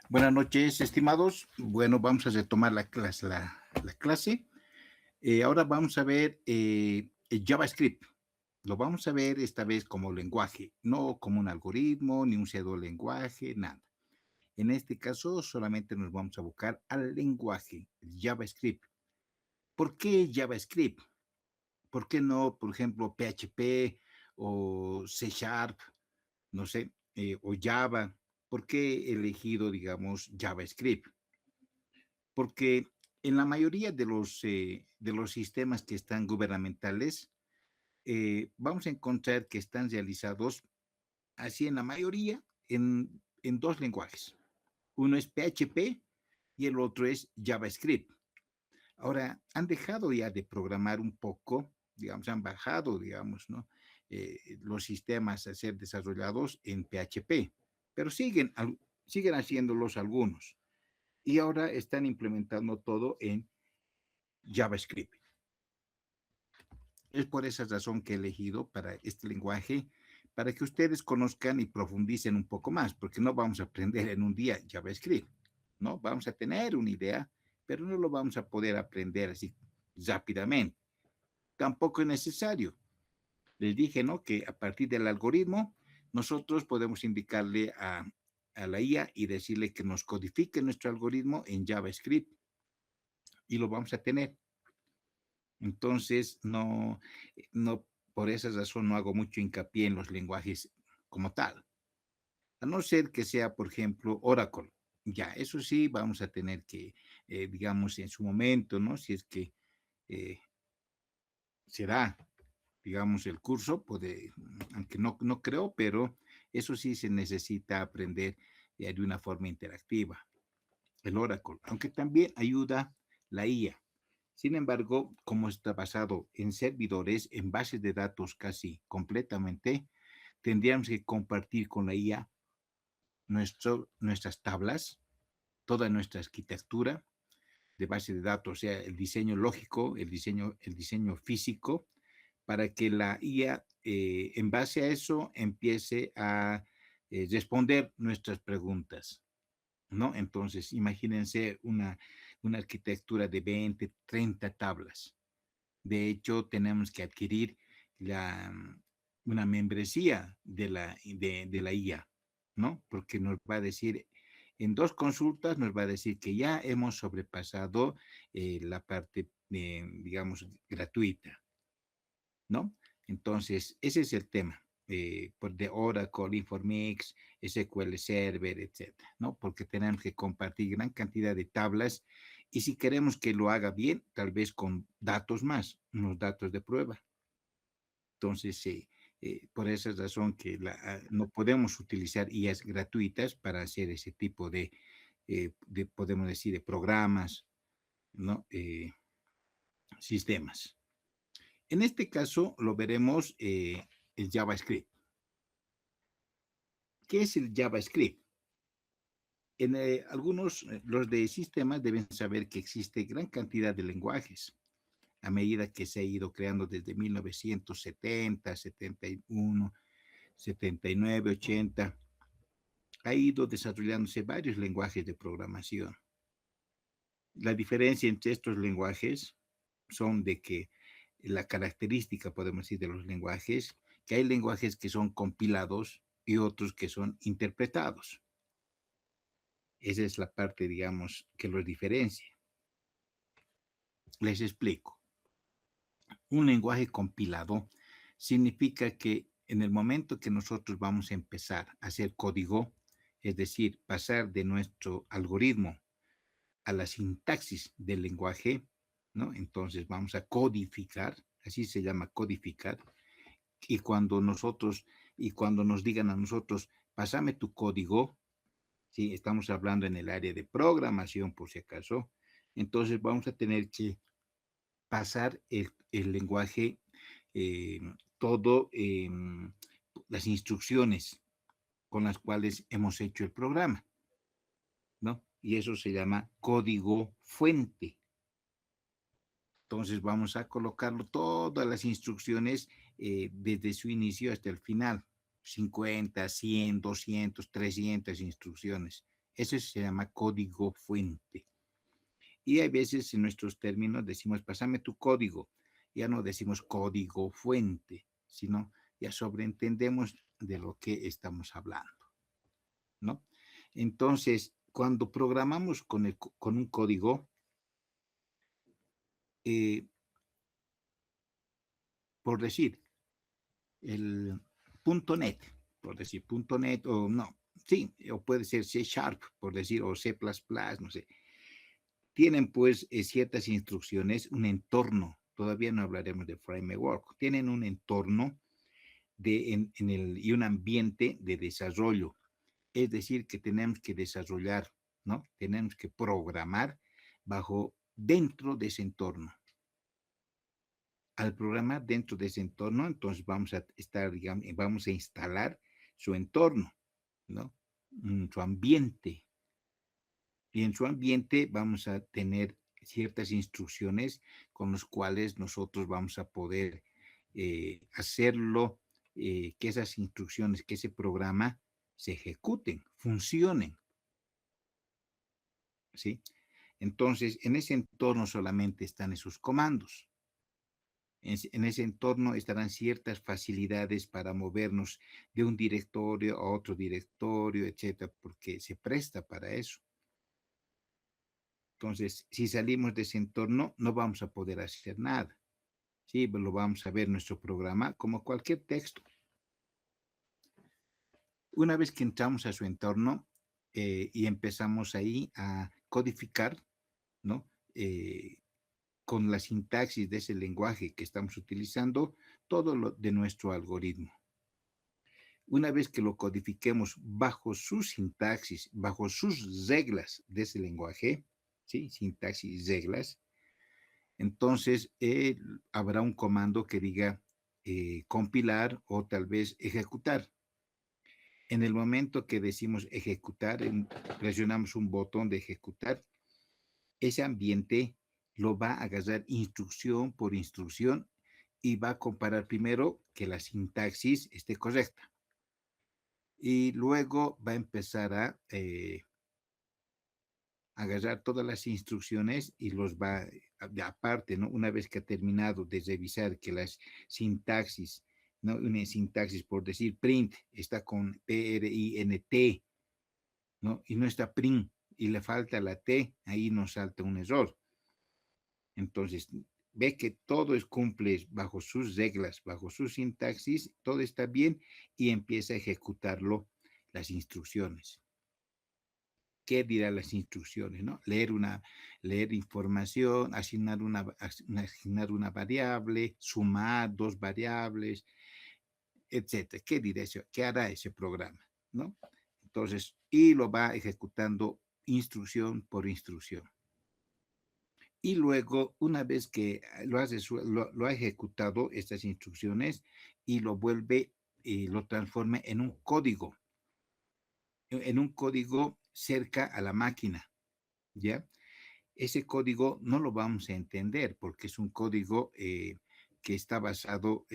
Buenas noches, estimados. Bueno, vamos a retomar la clase. Ahora vamos a ver el JavaScript. Lo vamos a ver esta vez como lenguaje, no como un algoritmo, ni un pseudo lenguaje, nada. En este caso, solamente nos vamos a buscar al lenguaje, el JavaScript. ¿Por qué JavaScript? ¿Por qué no, por ejemplo, PHP o C Sharp, no sé, o Java? ¿Por qué he elegido, digamos, JavaScript? Porque en la mayoría de los sistemas que están gubernamentales, vamos a encontrar que están realizados, así en la mayoría, en dos lenguajes. Uno es PHP y el otro es JavaScript. Ahora, han dejado ya de programar un poco, digamos, han bajado, digamos, ¿no? Los sistemas a ser desarrollados en PHP, pero siguen haciéndolos algunos. Y ahora están implementando todo en JavaScript. Es por esa razón que he elegido para este lenguaje, para que ustedes conozcan y profundicen un poco más, porque no vamos a aprender en un día JavaScript, ¿no? Vamos a tener una idea, pero no lo vamos a poder aprender así rápidamente. Tampoco es necesario. Les dije, ¿no? Que a partir del algoritmo, nosotros podemos indicarle a la IA y decirle que nos codifique nuestro algoritmo en JavaScript y lo vamos a tener. Entonces, no, por esa razón no hago mucho hincapié en los lenguajes como tal. A no ser que sea, por ejemplo, Oracle. Ya, eso sí, vamos a tener que, digamos, en su momento, ¿no? Si es que eh, se da, digamos, el curso, puede, aunque no creo, pero eso sí se necesita aprender de una forma interactiva, el Oracle, aunque también ayuda la IA. Sin embargo, como está basado en servidores, en bases de datos casi completamente, tendríamos que compartir con la IA nuestras tablas, toda nuestra arquitectura de base de datos, o sea, el diseño lógico, el diseño físico, para que la IA, en base a eso, empiece a responder nuestras preguntas, ¿no? Entonces, imagínense una arquitectura de 20, 30 tablas. De hecho, tenemos que adquirir la, una membresía de la IA, ¿no? Porque nos va a decir, en dos consultas nos va a decir que ya hemos sobrepasado la parte, digamos, gratuita, ¿no? Entonces, ese es el tema. Por de Oracle, Informix, SQL Server, etcétera, ¿no? Porque tenemos que compartir gran cantidad de tablas y si queremos que lo haga bien, tal vez con datos más, unos datos de prueba. Entonces, por esa razón que no podemos utilizar IAs gratuitas para hacer ese tipo podemos decir, de programas, ¿no? Sistemas. En este caso lo veremos el JavaScript. ¿Qué es el JavaScript? Algunos, los de sistemas deben saber que existe gran cantidad de lenguajes a medida que se ha ido creando desde 1970, 71, 79, 80. Ha ido desarrollándose varios lenguajes de programación. La diferencia entre estos lenguajes son de que la característica, podemos decir, de los lenguajes, que hay lenguajes que son compilados y otros que son interpretados. Esa es la parte, digamos, que los diferencia. Les explico. Un lenguaje compilado significa que en el momento que nosotros vamos a empezar a hacer código, es decir, pasar de nuestro algoritmo a la sintaxis del lenguaje, ¿no? Entonces vamos a codificar, así se llama codificar, y cuando nos digan a nosotros, pásame tu código, ¿sí? Estamos hablando en el área de programación, por si acaso, entonces vamos a tener que pasar el lenguaje, eh, todo, las instrucciones con las cuales hemos hecho el programa, ¿no? Y eso se llama código fuente. Entonces vamos a colocarlo todas las instrucciones desde su inicio hasta el final. 50, 100, 200, 300 instrucciones Eso se llama código fuente. Y hay veces en nuestros términos decimos, pásame tu código. Ya no decimos código fuente, sino ya sobreentendemos de lo que estamos hablando, ¿no? Entonces, cuando programamos con un código, eh, por decir, el .NET, por decir .NET o no, sí, o puede ser C Sharp, por decir, o C++, no sé. Tienen pues ciertas instrucciones, un entorno, todavía no hablaremos de framework, tienen un entorno y un ambiente de desarrollo. Es decir, que tenemos que desarrollar, ¿no? Tenemos que programar dentro de ese entorno. Al programar dentro de ese entorno, entonces vamos a estar, digamos, vamos a instalar su entorno, ¿no? Su ambiente. Y en su ambiente vamos a tener ciertas instrucciones con las cuales nosotros vamos a poder hacerlo, que esas instrucciones, que ese programa se ejecuten, funcionen, ¿sí? Entonces, en ese entorno solamente están esos comandos. En ese entorno estarán ciertas facilidades para movernos de un directorio a otro directorio, etcétera, porque se presta para eso. Entonces, si salimos de ese entorno, no vamos a poder hacer nada. Sí, lo vamos a ver en nuestro programa como cualquier texto. Una vez que entramos a su entorno y empezamos ahí a codificar, ¿no? Con la sintaxis de ese lenguaje que estamos utilizando, todo lo de nuestro algoritmo. Una vez que lo codifiquemos bajo su sintaxis, bajo sus reglas de ese lenguaje, ¿sí? Sintaxis y reglas, entonces habrá un comando que diga compilar o tal vez ejecutar. En el momento que decimos ejecutar, presionamos un botón de ejecutar, ese ambiente lo va a agarrar instrucción por instrucción y va a comparar primero que la sintaxis esté correcta. Y luego va a empezar a agarrar todas las instrucciones y los va, aparte, ¿no? Una vez que ha terminado de revisar que las sintaxis, ¿no? Una sintaxis, por decir print, está con PRINT, ¿no? Y no está print y le falta la T, ahí nos salta un error. Entonces, ve que todo cumple bajo sus reglas, bajo su sintaxis, todo está bien y empieza a ejecutarlo las instrucciones. ¿Qué dirán las instrucciones? ¿No? Leer información, asignar una variable, sumar dos variables, etcétera. ¿Qué dirá eso? ¿Qué hará ese programa? ¿No? Entonces, y lo va ejecutando instrucción por instrucción. Y luego, una vez que lo ha ejecutado estas instrucciones y lo vuelve y lo transforma en un código cerca a la máquina, ¿ya? Ese código no lo vamos a entender porque es un código que está basado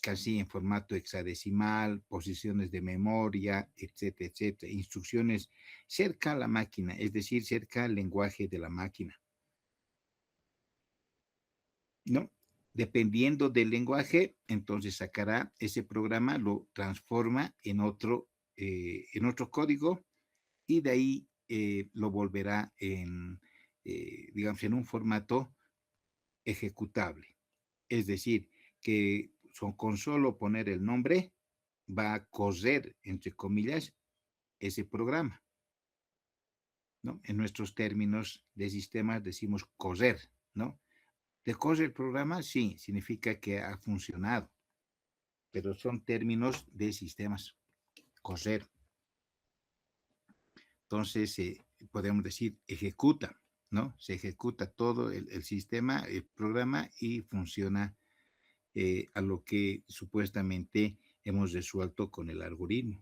casi en formato hexadecimal, posiciones de memoria, etcétera, etcétera, instrucciones cerca a la máquina, es decir, cerca al lenguaje de la máquina, ¿no? Dependiendo del lenguaje, entonces sacará ese programa, lo transforma en otro código y de ahí lo volverá digamos, en un formato ejecutable. Es decir, que con solo poner el nombre va a correr, entre comillas, ese programa, ¿no? En nuestros términos de sistemas decimos correr, ¿no? ¿De corre el programa? Sí, significa que ha funcionado, pero son términos de sistemas, correr. Entonces, podemos decir ejecuta, ¿no? Se ejecuta todo el sistema, el programa y funciona a lo que supuestamente hemos resuelto con el algoritmo.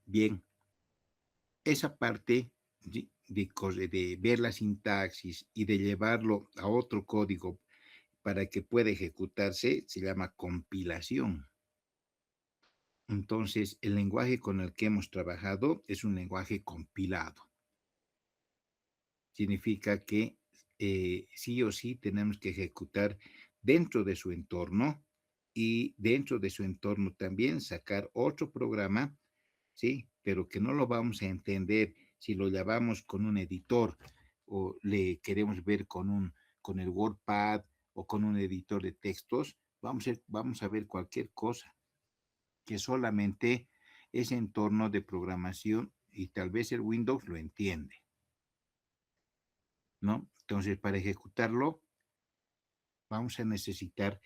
Bien, esa parte de ver la sintaxis y de llevarlo a otro código para que pueda ejecutarse se llama compilación. Entonces, el lenguaje con el que hemos trabajado es un lenguaje compilado. Significa que sí o sí tenemos que ejecutar dentro de su entorno y dentro de su entorno también sacar otro programa, ¿sí? Pero que no lo vamos a entender si lo llamamos con un editor o le queremos ver con el WordPad o con un editor de textos, vamos a ver cualquier cosa que solamente ese entorno de programación y tal vez el Windows lo entiende, ¿no? Entonces, para ejecutarlo, vamos a necesitar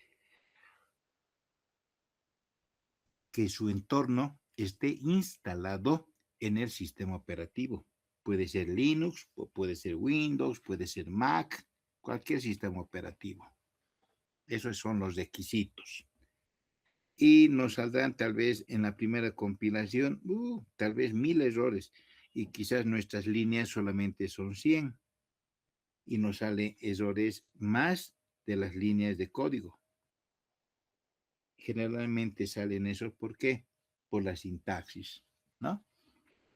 que su entorno esté instalado en el sistema operativo. Puede ser Linux, o puede ser Windows, puede ser Mac, cualquier sistema operativo. Esos son los requisitos. Y nos saldrán tal vez en la primera compilación, tal vez 1000 errores. Y quizás nuestras líneas solamente son 100. Y nos salen errores más de las líneas de código. Generalmente salen esos, ¿por qué? Por la sintaxis, ¿no?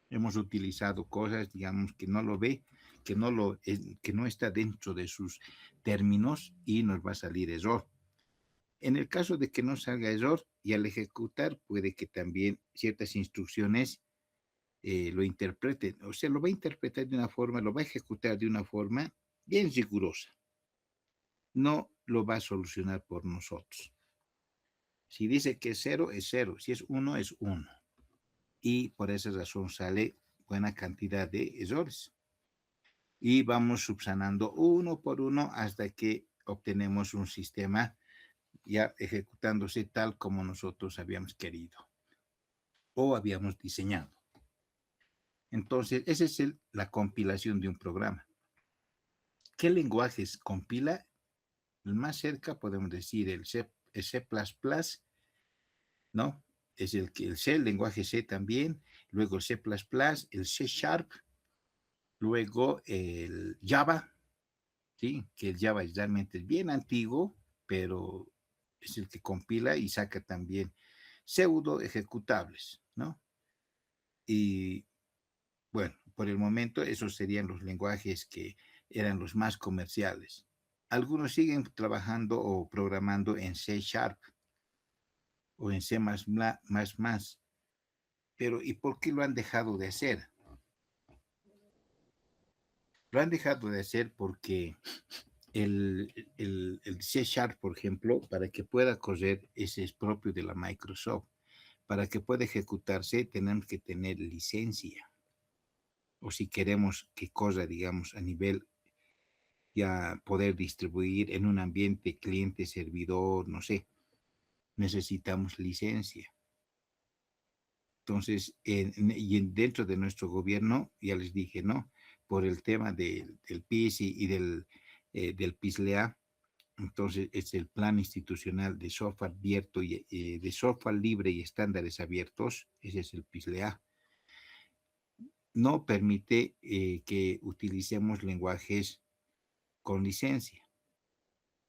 Hemos utilizado cosas, digamos, que no lo ve, que no está dentro de sus términos y nos va a salir error. En el caso de que no salga error y al ejecutar puede que también ciertas instrucciones lo interpreten, o sea, lo va a interpretar de una forma, lo va a ejecutar de una forma bien rigurosa. No lo va a solucionar por nosotros. Si dice que es cero, es cero. Si es uno, es uno. Y por esa razón sale buena cantidad de errores. Y vamos subsanando uno por uno hasta que obtenemos un sistema ya ejecutándose tal como nosotros habíamos querido o habíamos diseñado. Entonces, esa es la compilación de un programa. ¿Qué lenguajes compila? El más cerca podemos decir el C++, ¿no? Es el C, el lenguaje C también, luego el C++, el C Sharp, luego el Java, ¿sí? Que el Java realmente es bien antiguo, pero es el que compila y saca también pseudo ejecutables, ¿no? Y bueno, por el momento esos serían los lenguajes que eran los más comerciales. Algunos siguen trabajando o programando en C Sharp o en C++, pero ¿y por qué lo han dejado de hacer? Lo han dejado de hacer porque el C Sharp, por ejemplo, para que pueda correr, ese es propio de la Microsoft. Para que pueda ejecutarse, tenemos que tener licencia. O si queremos que corra, digamos, a nivel ya poder distribuir en un ambiente cliente-servidor, no sé, necesitamos licencia. Entonces, dentro de nuestro gobierno, ya les dije, ¿no? Por el tema del PIS y del PISLEA, entonces es el Plan Institucional de Software Abierto y de Software Libre y Estándares Abiertos, ese es el PISLEA, no permite que utilicemos lenguajes con licencia.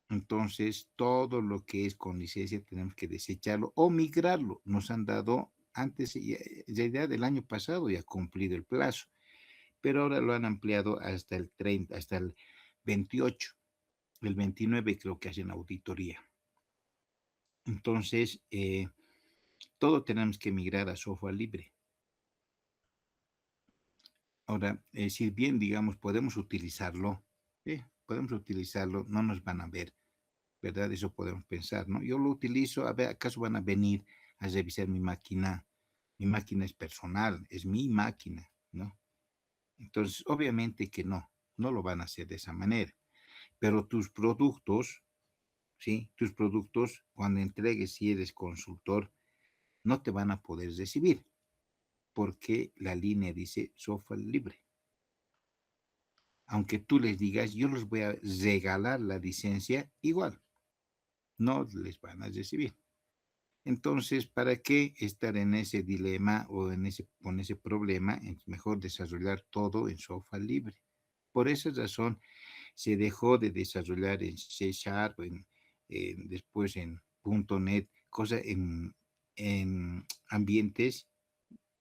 Entonces, todo lo que es con licencia tenemos que desecharlo o migrarlo. Nos han dado antes, en realidad del año pasado ya cumplido el plazo, pero ahora lo han ampliado hasta el 30, hasta el 28. El 29 creo que hacen auditoría. Entonces, todo tenemos que migrar a software libre. Ahora, si bien, digamos, podemos utilizarlo, no nos van a ver, ¿verdad? Eso podemos pensar, ¿no? Yo lo utilizo, a ver, ¿acaso van a venir a revisar mi máquina? Mi máquina es personal, es mi máquina, ¿no? Entonces, obviamente que no lo van a hacer de esa manera. Pero tus productos, ¿sí? Tus productos, cuando entregues, si eres consultor, no te van a poder recibir porque la línea dice software libre. Aunque tú les digas, yo les voy a regalar la licencia, igual, no les van a recibir. Entonces, ¿para qué estar en ese dilema o con ese problema? Es mejor desarrollar todo en software libre. Por esa razón, se dejó de desarrollar en C Sharp, después en .NET, cosa en ambientes,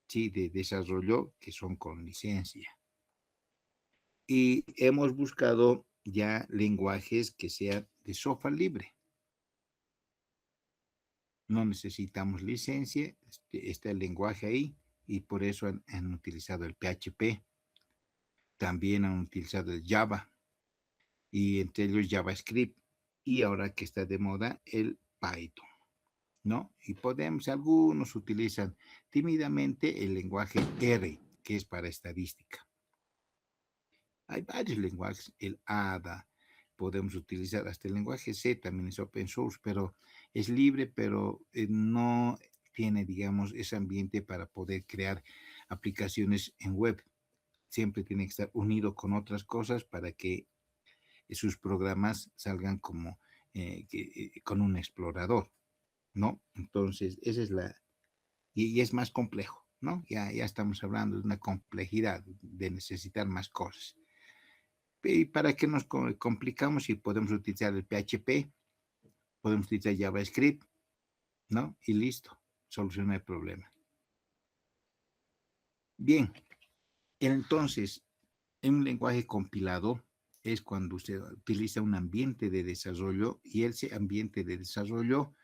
sí, de desarrollo que son con licencia. Y hemos buscado ya lenguajes que sean de software libre. No necesitamos licencia, está el lenguaje ahí y por eso han utilizado el PHP, también han utilizado el Java y entre ellos JavaScript y ahora que está de moda el Python, ¿no? Y podemos, algunos utilizan tímidamente el lenguaje R, que es para estadística. Hay varios lenguajes, el ADA, podemos utilizar hasta el lenguaje C, también es open source, pero es libre, pero no tiene, digamos, ese ambiente para poder crear aplicaciones en web. Siempre tiene que estar unido con otras cosas para que sus programas salgan como con un explorador, ¿no? Entonces, esa es la, y es más complejo, ¿no? Ya estamos hablando de una complejidad, de necesitar más cosas. Y para que nos complicamos y podemos utilizar el PHP, podemos utilizar JavaScript, ¿no? Y listo, soluciona el problema. Bien, entonces, en un lenguaje compilado es cuando usted utiliza un ambiente de desarrollo y ese ambiente de desarrollo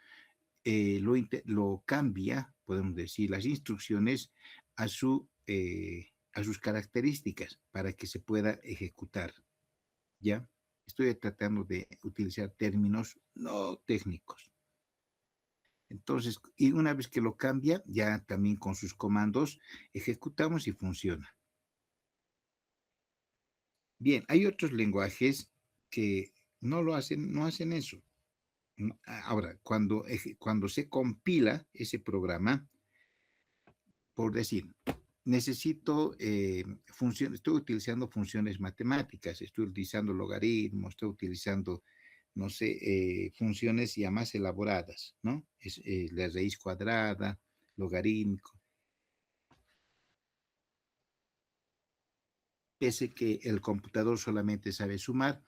lo cambia, podemos decir, las instrucciones a sus características para que se pueda ejecutar. ¿Ya? Estoy tratando de utilizar términos no técnicos. Entonces, y una vez que lo cambia, ya también con sus comandos ejecutamos y funciona. Bien, hay otros lenguajes que no lo hacen, no hacen eso. Ahora, cuando se compila ese programa, por decir, necesito estoy utilizando funciones matemáticas, estoy utilizando logaritmos, estoy utilizando, no sé, funciones ya más elaboradas, ¿no? Es la raíz cuadrada, logarítmico, pese que el computador solamente sabe sumar,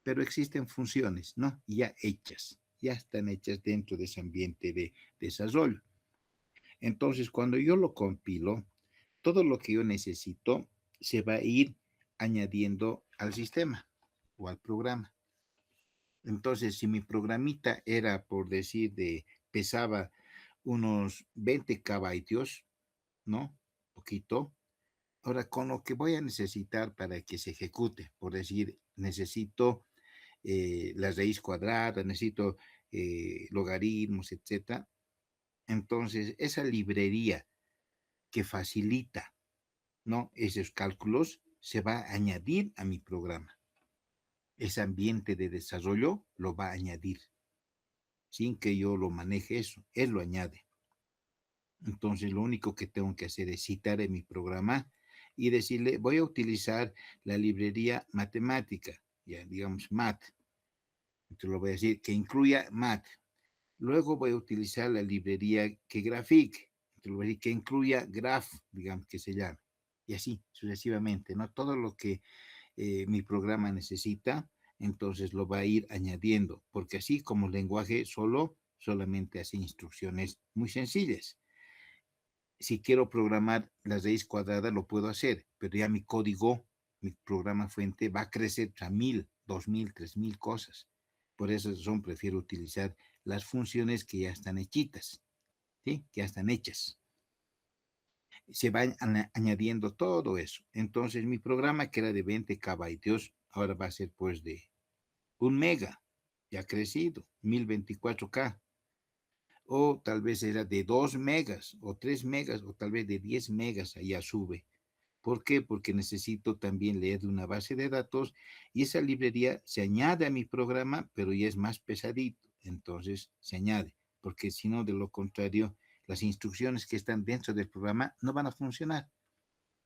pero existen funciones, ¿no? Ya hechas, ya están hechas dentro de ese ambiente de desarrollo. Entonces, cuando yo lo compilo, todo lo que yo necesito se va a ir añadiendo al sistema o al programa. Entonces, si mi programita era, por decir, pesaba unos 20 kbytes, ¿no? Poquito. Ahora, con lo que voy a necesitar para que se ejecute, por decir, necesito la raíz cuadrada, necesito logaritmos, etcétera. Entonces, esa librería que facilita, ¿no? Esos cálculos se va a añadir a mi programa. Ese ambiente de desarrollo lo va a añadir sin que yo lo maneje eso. Él lo añade. Entonces, lo único que tengo que hacer es citar en mi programa y decirle, voy a utilizar la librería matemática, ya digamos math. Entonces, lo voy a decir que incluya math. Luego voy a utilizar la librería que grafique. Entonces, lo voy a decir que incluya graph, digamos que se llame. Y así sucesivamente, ¿no? Todo lo que mi programa necesita, entonces lo va a ir añadiendo, porque así como lenguaje solamente hace instrucciones muy sencillas. Si quiero programar la raíz cuadrada, lo puedo hacer, pero ya mi código, mi programa fuente va a crecer a 1000, 2000, 3000 cosas. Por esa razón prefiero utilizar las funciones que ya están hechitas, ¿sí? Que ya están hechas. Se va añadiendo todo eso. Entonces mi programa que era de 20 kbytes, ahora va a ser pues de 1 mega, ya ha crecido, 1024K. O tal vez era de 2 megas o 3 megas o tal vez de 10 megas, allá sube. ¿Por qué? Porque necesito también leer de una base de datos y esa librería se añade a mi programa, pero ya es más pesadito. Entonces se añade, porque si no, de lo contrario, las instrucciones que están dentro del programa no van a funcionar.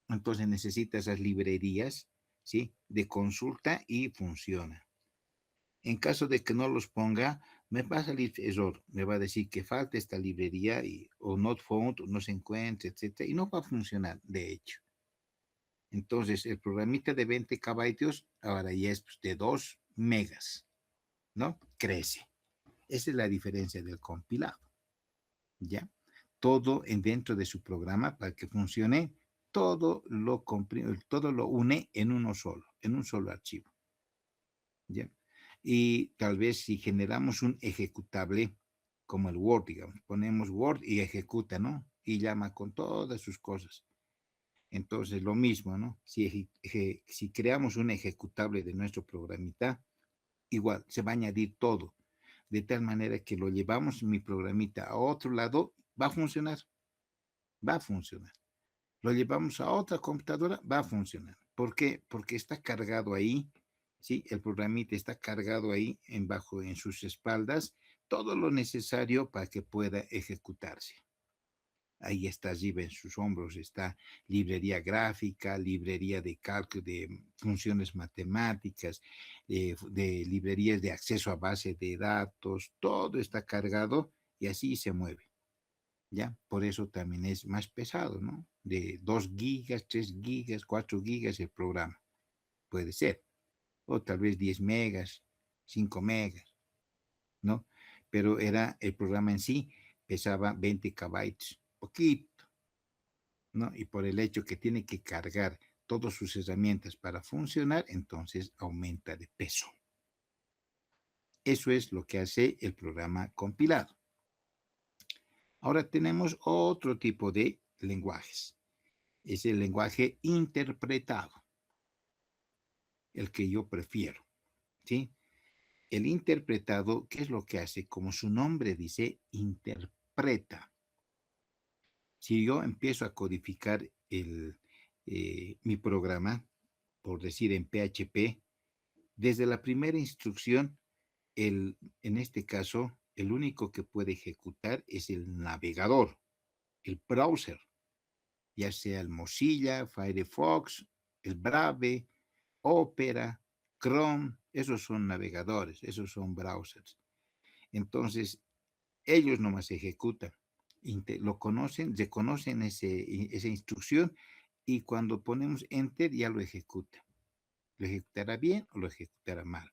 Entonces necesita esas librerías, ¿sí? De consulta y funciona. En caso de que no los ponga, me va a salir error. Me va a decir que falta esta librería o not found, o no se encuentra, etcétera, y no va a funcionar, de hecho. Entonces, el programita de 20 kbytes ahora ya es de 2 megas, ¿no? Crece. Esa es la diferencia del compilado, ¿ya? todo dentro de su programa para que funcione, todo lo une en uno solo, en un solo archivo. ¿Ya? Y tal vez si generamos un ejecutable como el Word, digamos, ponemos Word y ejecuta, ¿no? Y llama con todas sus cosas. Entonces, lo mismo, ¿no? Si creamos un ejecutable de nuestro programita, igual se va a añadir todo, de tal manera que lo llevamos mi programita a otro lado, va a funcionar, va a funcionar. Lo llevamos a otra computadora, va a funcionar. ¿Por qué? Porque está cargado ahí, ¿sí? El programita está cargado ahí en sus espaldas, todo lo necesario para que pueda ejecutarse. Ahí está arriba en sus hombros, está librería gráfica, librería de cálculo, de funciones matemáticas, de librerías de acceso a base de datos, todo está cargado y así se mueve. ¿Ya? Por eso también es más pesado, ¿no? De 2 gigas, 3 gigas, 4 gigas el programa, puede ser, o tal vez 10 megas, 5 megas, ¿no? Pero era el programa en sí, pesaba 20 kbytes, poquito, ¿no? Y por el hecho que tiene que cargar todas sus herramientas para funcionar, entonces aumenta de peso. Eso es lo que hace el programa compilado. Ahora tenemos otro tipo de lenguajes. Es el lenguaje interpretado, el que yo prefiero, ¿sí? El interpretado, ¿qué es lo que hace? Como su nombre dice, interpreta. Si yo empiezo a codificar mi programa, por decir en PHP, desde la primera instrucción, en este caso, el único que puede ejecutar es el navegador, el browser, ya sea el Mozilla, Firefox, el Brave, Opera, Chrome, esos son navegadores, esos son browsers. Entonces, ellos nomás ejecutan, lo conocen, reconocen esa instrucción y cuando ponemos enter ya lo ejecuta. Lo ejecutará bien o lo ejecutará mal.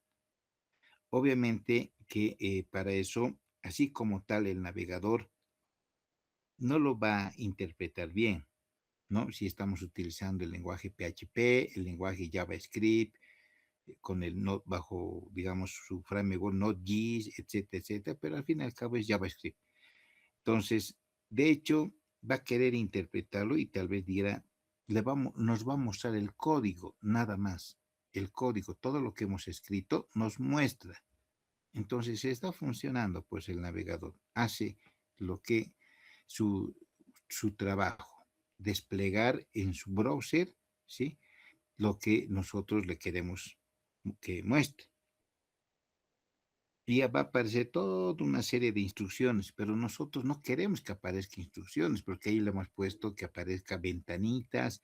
Obviamente que para eso, así como tal el navegador no lo va a interpretar bien, ¿no? Si estamos utilizando el lenguaje PHP, el lenguaje JavaScript, con el Node bajo, digamos, su framework Node.js, etcétera, etcétera, pero al fin y al cabo es JavaScript. Entonces, de hecho, va a querer interpretarlo y tal vez dirá, nos va a mostrar el código, nada más. El código, todo lo que hemos escrito, nos muestra. Entonces, si está funcionando, pues el navegador hace lo que su, su trabajo, desplegar en su browser, ¿sí? Lo que nosotros le queremos que muestre. Y ya va a aparecer toda una serie de instrucciones, pero nosotros no queremos que aparezca instrucciones, porque ahí le hemos puesto que aparezca ventanitas,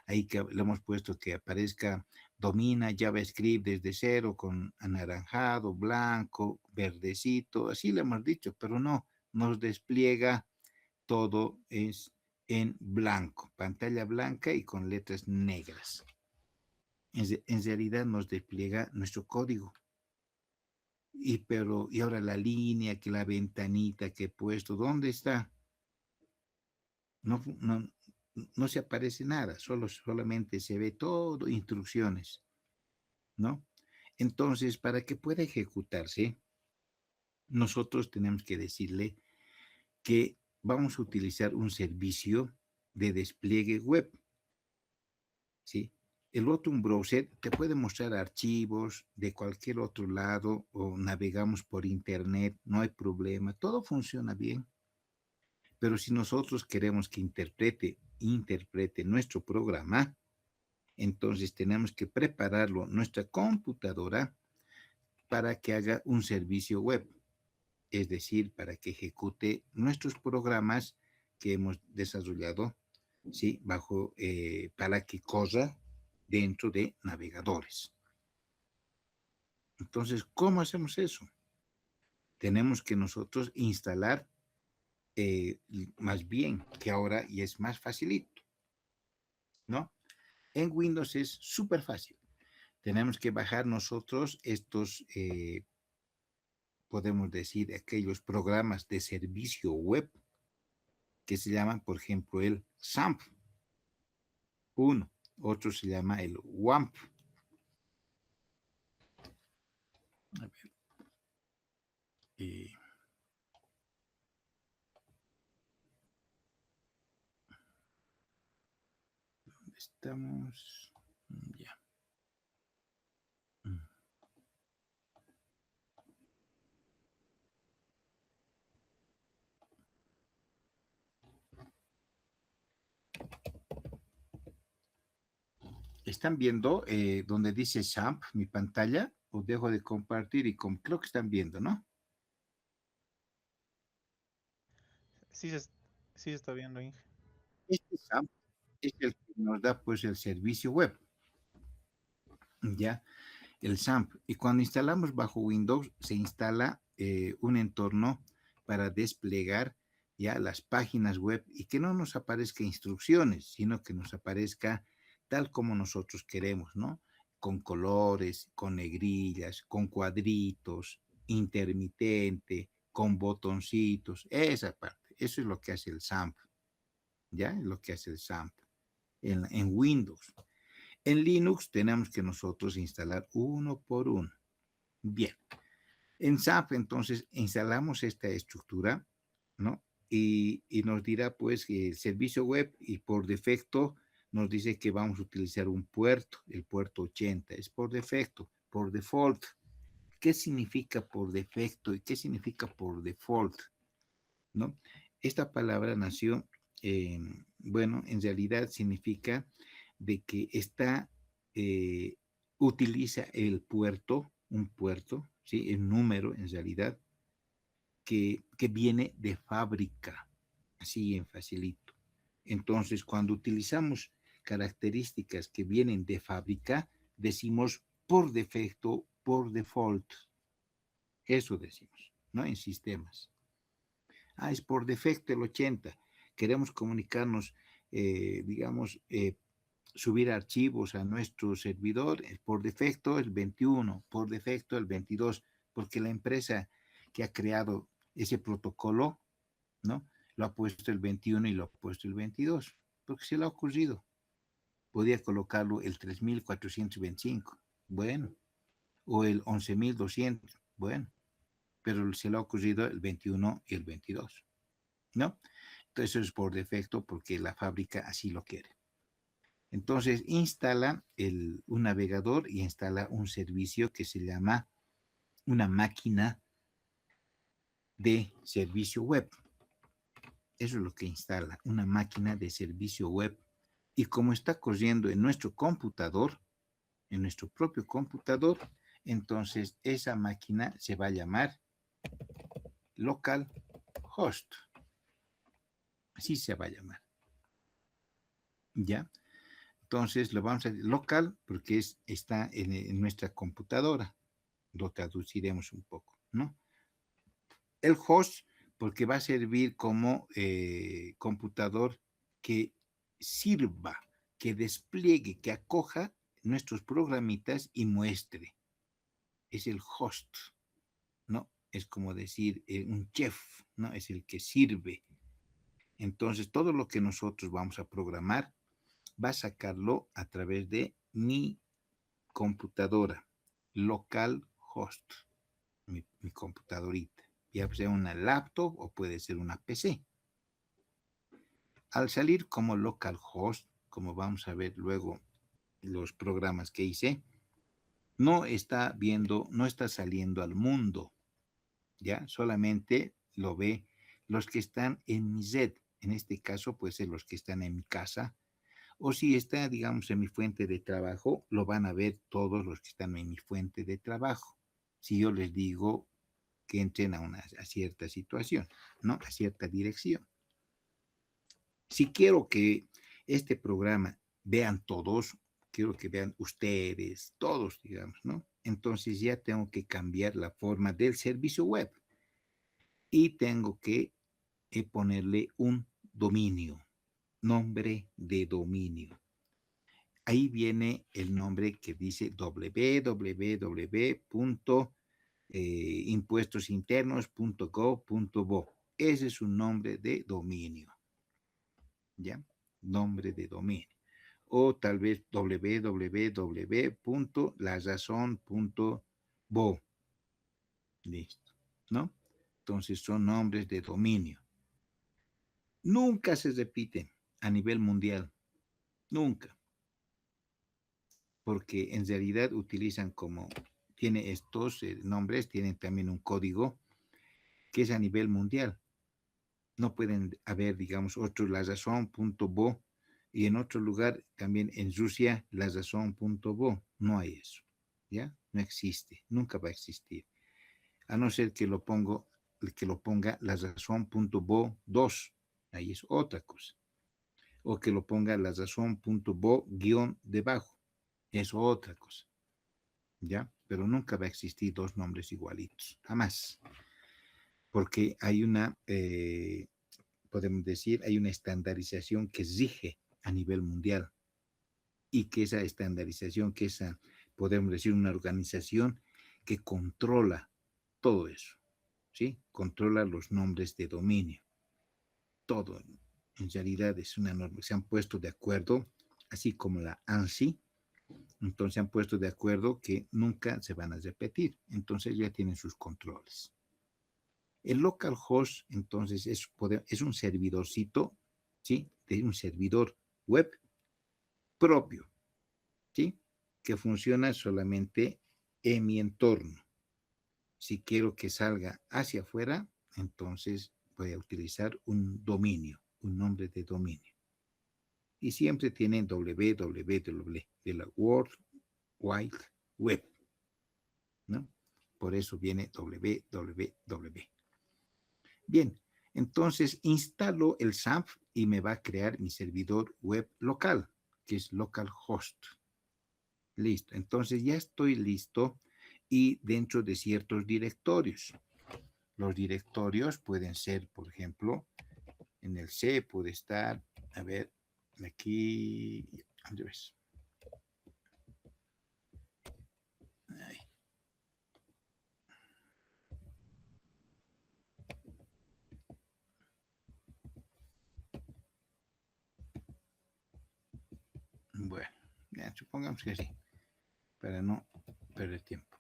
ahí que le hemos puesto que aparezca domina JavaScript desde cero con anaranjado, blanco, verdecito, así le hemos dicho, pero no, nos despliega todo es en blanco, pantalla blanca y con letras negras. En realidad nos despliega nuestro código. Y ahora la línea, que la ventanita que he puesto, ¿dónde está? No, no, no se aparece nada, solamente se ve todo instrucciones, ¿no? Entonces, para que pueda ejecutarse, nosotros tenemos que decirle que vamos a utilizar un servicio de despliegue web, ¿sí? El otro, un browser, te puede mostrar archivos de cualquier otro lado o navegamos por internet, no hay problema, todo funciona bien. Pero si nosotros queremos que interprete nuestro programa, entonces tenemos que prepararlo nuestra computadora para que haga un servicio web, es decir, para que ejecute nuestros programas que hemos desarrollado, ¿sí? Para que corra dentro de navegadores. Entonces, ¿cómo hacemos eso? Tenemos que nosotros instalar, más bien, que ahora y es más facilito, ¿no? En Windows es súper fácil. Tenemos que bajar nosotros estos, podemos decir, aquellos programas de servicio web que se llama, por ejemplo, el SAMP, uno. Otro se llama el WAMP. A ver, eh, ¿dónde estamos? Ya. Mm. ¿Están viendo donde dice SAMP, mi pantalla? ¿O dejo de compartir y creo que están viendo, ¿no? Sí se, sí se está viendo, Inge. Este SAMP es el que nos da pues el servicio web, ¿ya? El SAMP. Y cuando instalamos bajo Windows, se instala un entorno para desplegar ya las páginas web y que no nos aparezca instrucciones, sino que nos aparezca tal como nosotros queremos, ¿no? Con colores, con negrillas, con cuadritos, intermitente, con botoncitos, esa parte. Eso es lo que hace el SAMP, ¿ya? Es lo que hace el SAMP en Windows. En Linux tenemos que nosotros instalar uno por uno. Bien, en SAP entonces instalamos esta estructura, ¿no? Y nos dirá pues que el servicio web y por defecto nos dice que vamos a utilizar un puerto, el puerto 80, es por defecto, por default. ¿Qué significa por defecto y qué significa por default? ¿No? Esta palabra nació, bueno, en realidad significa de que está, eh, utiliza el puerto, un puerto, ¿sí? El número en realidad, que viene de fábrica, así en facilito. Entonces, cuando utilizamos características que vienen de fábrica, decimos por defecto, por default. Eso decimos, ¿no? En sistemas. Ah, es por defecto el 80. Queremos comunicarnos, digamos, subir archivos a nuestro servidor, por defecto el 21, por defecto el 22, porque la empresa que ha creado ese protocolo, ¿no? Lo ha puesto el 21 y lo ha puesto el 22, porque se le ha ocurrido. Podía colocarlo el 3425, bueno, o el 11200, bueno, pero se le ha ocurrido el 21 y el 22, ¿no? Entonces eso es por defecto porque la fábrica así lo quiere. Entonces instala un navegador y instala un servicio que se llama una máquina de servicio web. Eso es lo que instala, una máquina de servicio web. Y como está corriendo en nuestro computador, en nuestro propio computador, entonces esa máquina se va a llamar localhost. Así se va a llamar. ¿Ya? Entonces lo vamos a decir local porque está en nuestra computadora. Lo traduciremos un poco, ¿no? El host porque va a servir como computador que sirva, que despliegue, que acoja nuestros programitas y muestre. Es el host, ¿no? Es como decir un chef, ¿no? Es el que sirve. Entonces, todo lo que nosotros vamos a programar va a sacarlo a través de mi computadora, local host, mi computadorita, ya sea una laptop o puede ser una PC. Al salir como localhost, como vamos a ver luego los programas que hice, no está viendo, no está saliendo al mundo, ¿ya? Solamente lo ve los que están en mi red. En este caso, puede ser los que están en mi casa, o si está, digamos, en mi fuente de trabajo, lo van a ver todos los que están en mi fuente de trabajo. Si yo les digo que entren a cierta situación, ¿no? A cierta dirección. Si quiero que este programa vean todos, quiero que vean ustedes, todos, digamos, ¿no? Entonces ya tengo que cambiar la forma del servicio web y tengo que ponerle un dominio, nombre de dominio. Ahí viene el nombre que dice www.impuestosinternos.gov.bo. Ese es un nombre de dominio. ¿ya? Nombre de dominio. O tal vez www.larazón.bo. Listo, ¿no? Entonces son nombres de dominio. Nunca se repiten a nivel mundial, nunca, porque en realidad utilizan como, tiene estos nombres, tienen también un código que es a nivel mundial. No pueden haber, digamos, otro lazazón.bo y en otro lugar, también en Rusia, lazazón.bo. No hay eso, ¿ya? No existe, nunca va a existir. A no ser que lo ponga lazazón.bo 2, ahí es otra cosa. O que lo ponga lazazón.bo guión debajo, es otra cosa, ¿ya? Pero nunca va a existir dos nombres igualitos, jamás. Porque hay una, podemos decir, hay una estandarización que rige a nivel mundial y que esa estandarización, que esa, podemos decir, una organización que controla todo eso, ¿sí? Controla los nombres de dominio, todo. En realidad es una norma, se han puesto de acuerdo, así como la ANSI, entonces se han puesto de acuerdo que nunca se van a repetir, entonces ya tienen sus controles. El localhost, entonces, es un servidorcito, ¿sí? De un servidor web propio, ¿sí? Que funciona solamente en mi entorno. Si quiero que salga hacia afuera, entonces voy a utilizar un dominio, un nombre de dominio. Y siempre tienen www de la World Wide Web, ¿no? Por eso viene www. Bien, entonces instalo el SAMP y me va a crear mi servidor web local, que es localhost. Listo, entonces ya estoy listo y dentro de ciertos directorios. Los directorios pueden ser, por ejemplo, en el C puede estar, a ver, aquí, ¿dónde ves? Ahí. Bueno, ya, supongamos que sí, para no perder tiempo.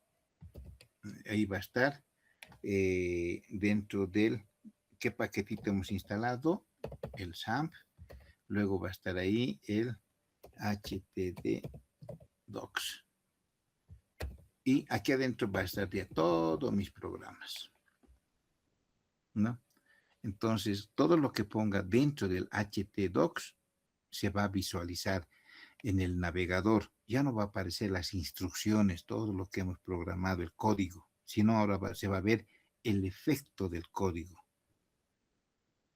Ahí va a estar dentro del qué paquetito hemos instalado, el SAMP, luego va a estar ahí el HTTP Docs. Y aquí adentro va a estar ya todos mis programas, ¿no? Entonces, todo lo que ponga dentro del HTDocs se va a visualizar en el navegador. Ya no va a aparecer las instrucciones, todo lo que hemos programado, el código, sino ahora se va a ver el efecto del código,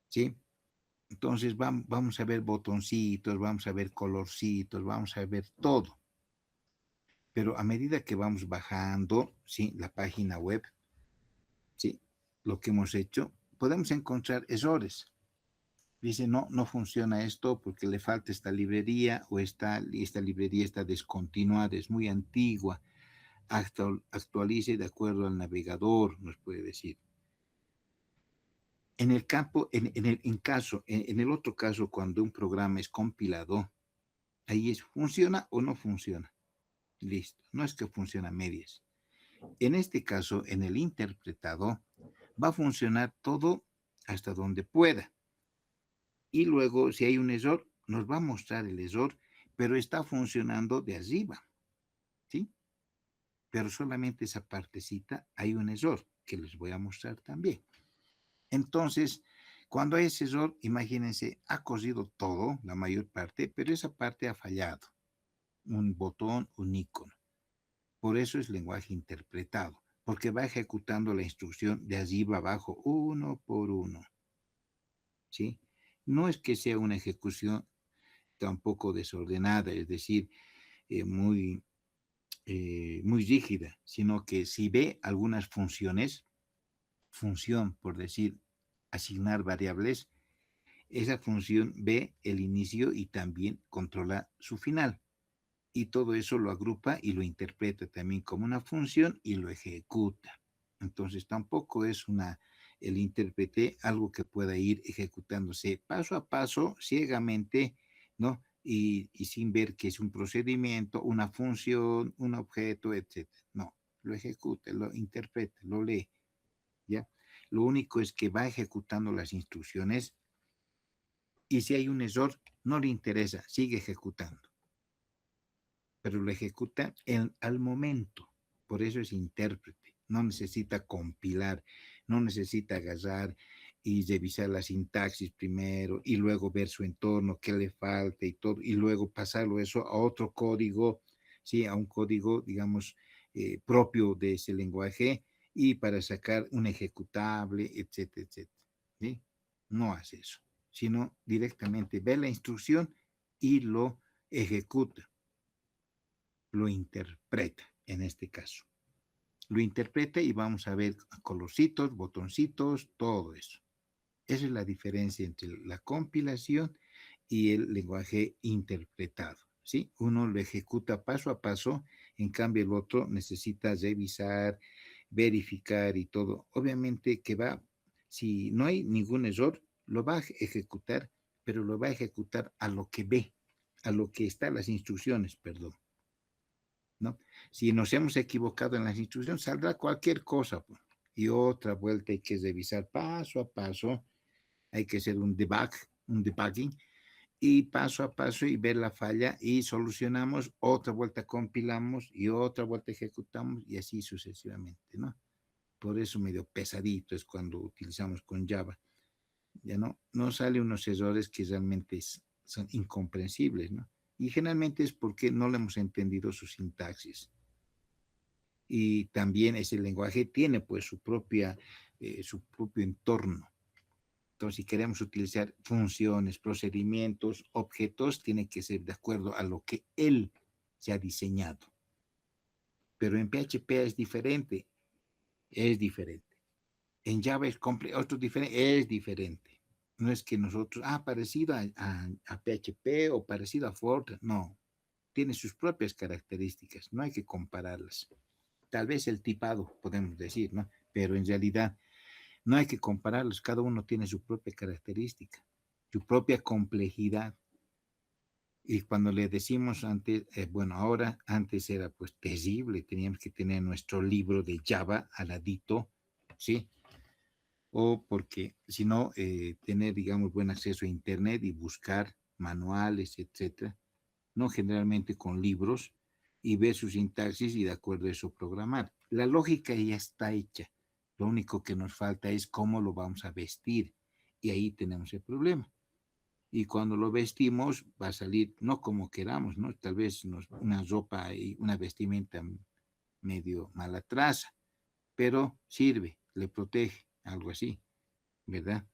¿sí? Entonces vamos a ver botoncitos, vamos a ver colorcitos, vamos a ver todo. Pero a medida que vamos bajando, ¿sí? La página web, ¿sí? Lo que hemos hecho, podemos encontrar errores. Dice, no, no funciona esto porque le falta esta librería o esta librería está descontinuada, es muy antigua. Actualice de acuerdo al navegador, nos puede decir. En el campo, en el otro caso, cuando un programa es compilado, ahí es, ¿funciona o no funciona? Listo, no es que funciona a medias. En este caso, en el interpretado, va a funcionar todo hasta donde pueda. Y luego, si hay un error, nos va a mostrar el error, pero está funcionando de arriba, ¿sí? Pero solamente esa partecita hay un error, que les voy a mostrar también. Entonces, cuando hay ese error, imagínense, ha corrido todo, la mayor parte, pero esa parte ha fallado. Un botón, un icono. Por eso es lenguaje interpretado, porque va ejecutando la instrucción de arriba abajo, uno por uno, ¿sí? No es que sea una ejecución tampoco desordenada, es decir, muy, muy rígida, sino que si ve algunas funciones, función, por decir, asignar variables, esa función ve el inicio y también controla su final. Y todo eso lo agrupa y lo interpreta también como una función y lo ejecuta. Entonces tampoco es una el intérprete algo que pueda ir ejecutándose paso a paso, ciegamente, ¿no? Y sin ver que es un procedimiento, una función, un objeto, etcétera. No, lo ejecuta, lo interpreta, lo lee, ¿ya? Lo único es que va ejecutando las instrucciones y si hay un error, no le interesa, sigue ejecutando, pero lo ejecuta al momento. Por eso es intérprete. No necesita compilar, no necesita agarrar y revisar la sintaxis primero y luego ver su entorno, qué le falta y todo, y luego pasarlo eso a otro código, ¿sí? A un código, digamos, propio de ese lenguaje y para sacar un ejecutable, etcétera, etcétera. ¿Sí? No hace eso, sino directamente ve la instrucción y lo ejecuta, lo interpreta en este caso. Lo interpreta y vamos a ver colorcitos, botoncitos, todo eso. Esa es la diferencia entre la compilación y el lenguaje interpretado, ¿sí? Uno lo ejecuta paso a paso, en cambio el otro necesita revisar, verificar y todo. Obviamente que va, si no hay ningún error, lo va a ejecutar, pero lo va a ejecutar a lo que ve, a lo que están las instrucciones, perdón, ¿no? Si nos hemos equivocado en las instrucciones, saldrá cualquier cosa, pues, y otra vuelta hay que revisar paso a paso, hay que hacer un debugging, y paso a paso y ver la falla y solucionamos, otra vuelta compilamos y otra vuelta ejecutamos y así sucesivamente, ¿no? Por eso medio pesadito es cuando utilizamos con Java. Ya no sale unos errores que realmente son incomprensibles, ¿no? Y generalmente es porque no le hemos entendido su sintaxis. Y también ese lenguaje tiene pues su propio entorno. Entonces, si queremos utilizar funciones, procedimientos, objetos, tiene que ser de acuerdo a lo que él se ha diseñado. Pero en PHP es diferente, es diferente. En Java es otro diferente, es diferente. No es que nosotros, parecido a PHP o parecido a Fortran, no. Tiene sus propias características, no hay que compararlas. Tal vez el tipado, podemos decir, ¿no? Pero en realidad no hay que compararlos, cada uno tiene su propia característica, su propia complejidad. Y cuando le decimos antes, bueno, ahora, antes era pues terrible, teníamos que tener nuestro libro de Java al ladito, ¿sí? O porque, si no, tener, digamos, buen acceso a Internet y buscar manuales, etcétera, no generalmente con libros, y ver su sintaxis y de acuerdo a eso programar. La lógica ya está hecha. Lo único que nos falta es cómo lo vamos a vestir. Y ahí tenemos el problema. Y cuando lo vestimos va a salir no como queramos, ¿no? Tal vez una ropa y una vestimenta medio mala traza, pero sirve, le protege, algo así, ¿verdad?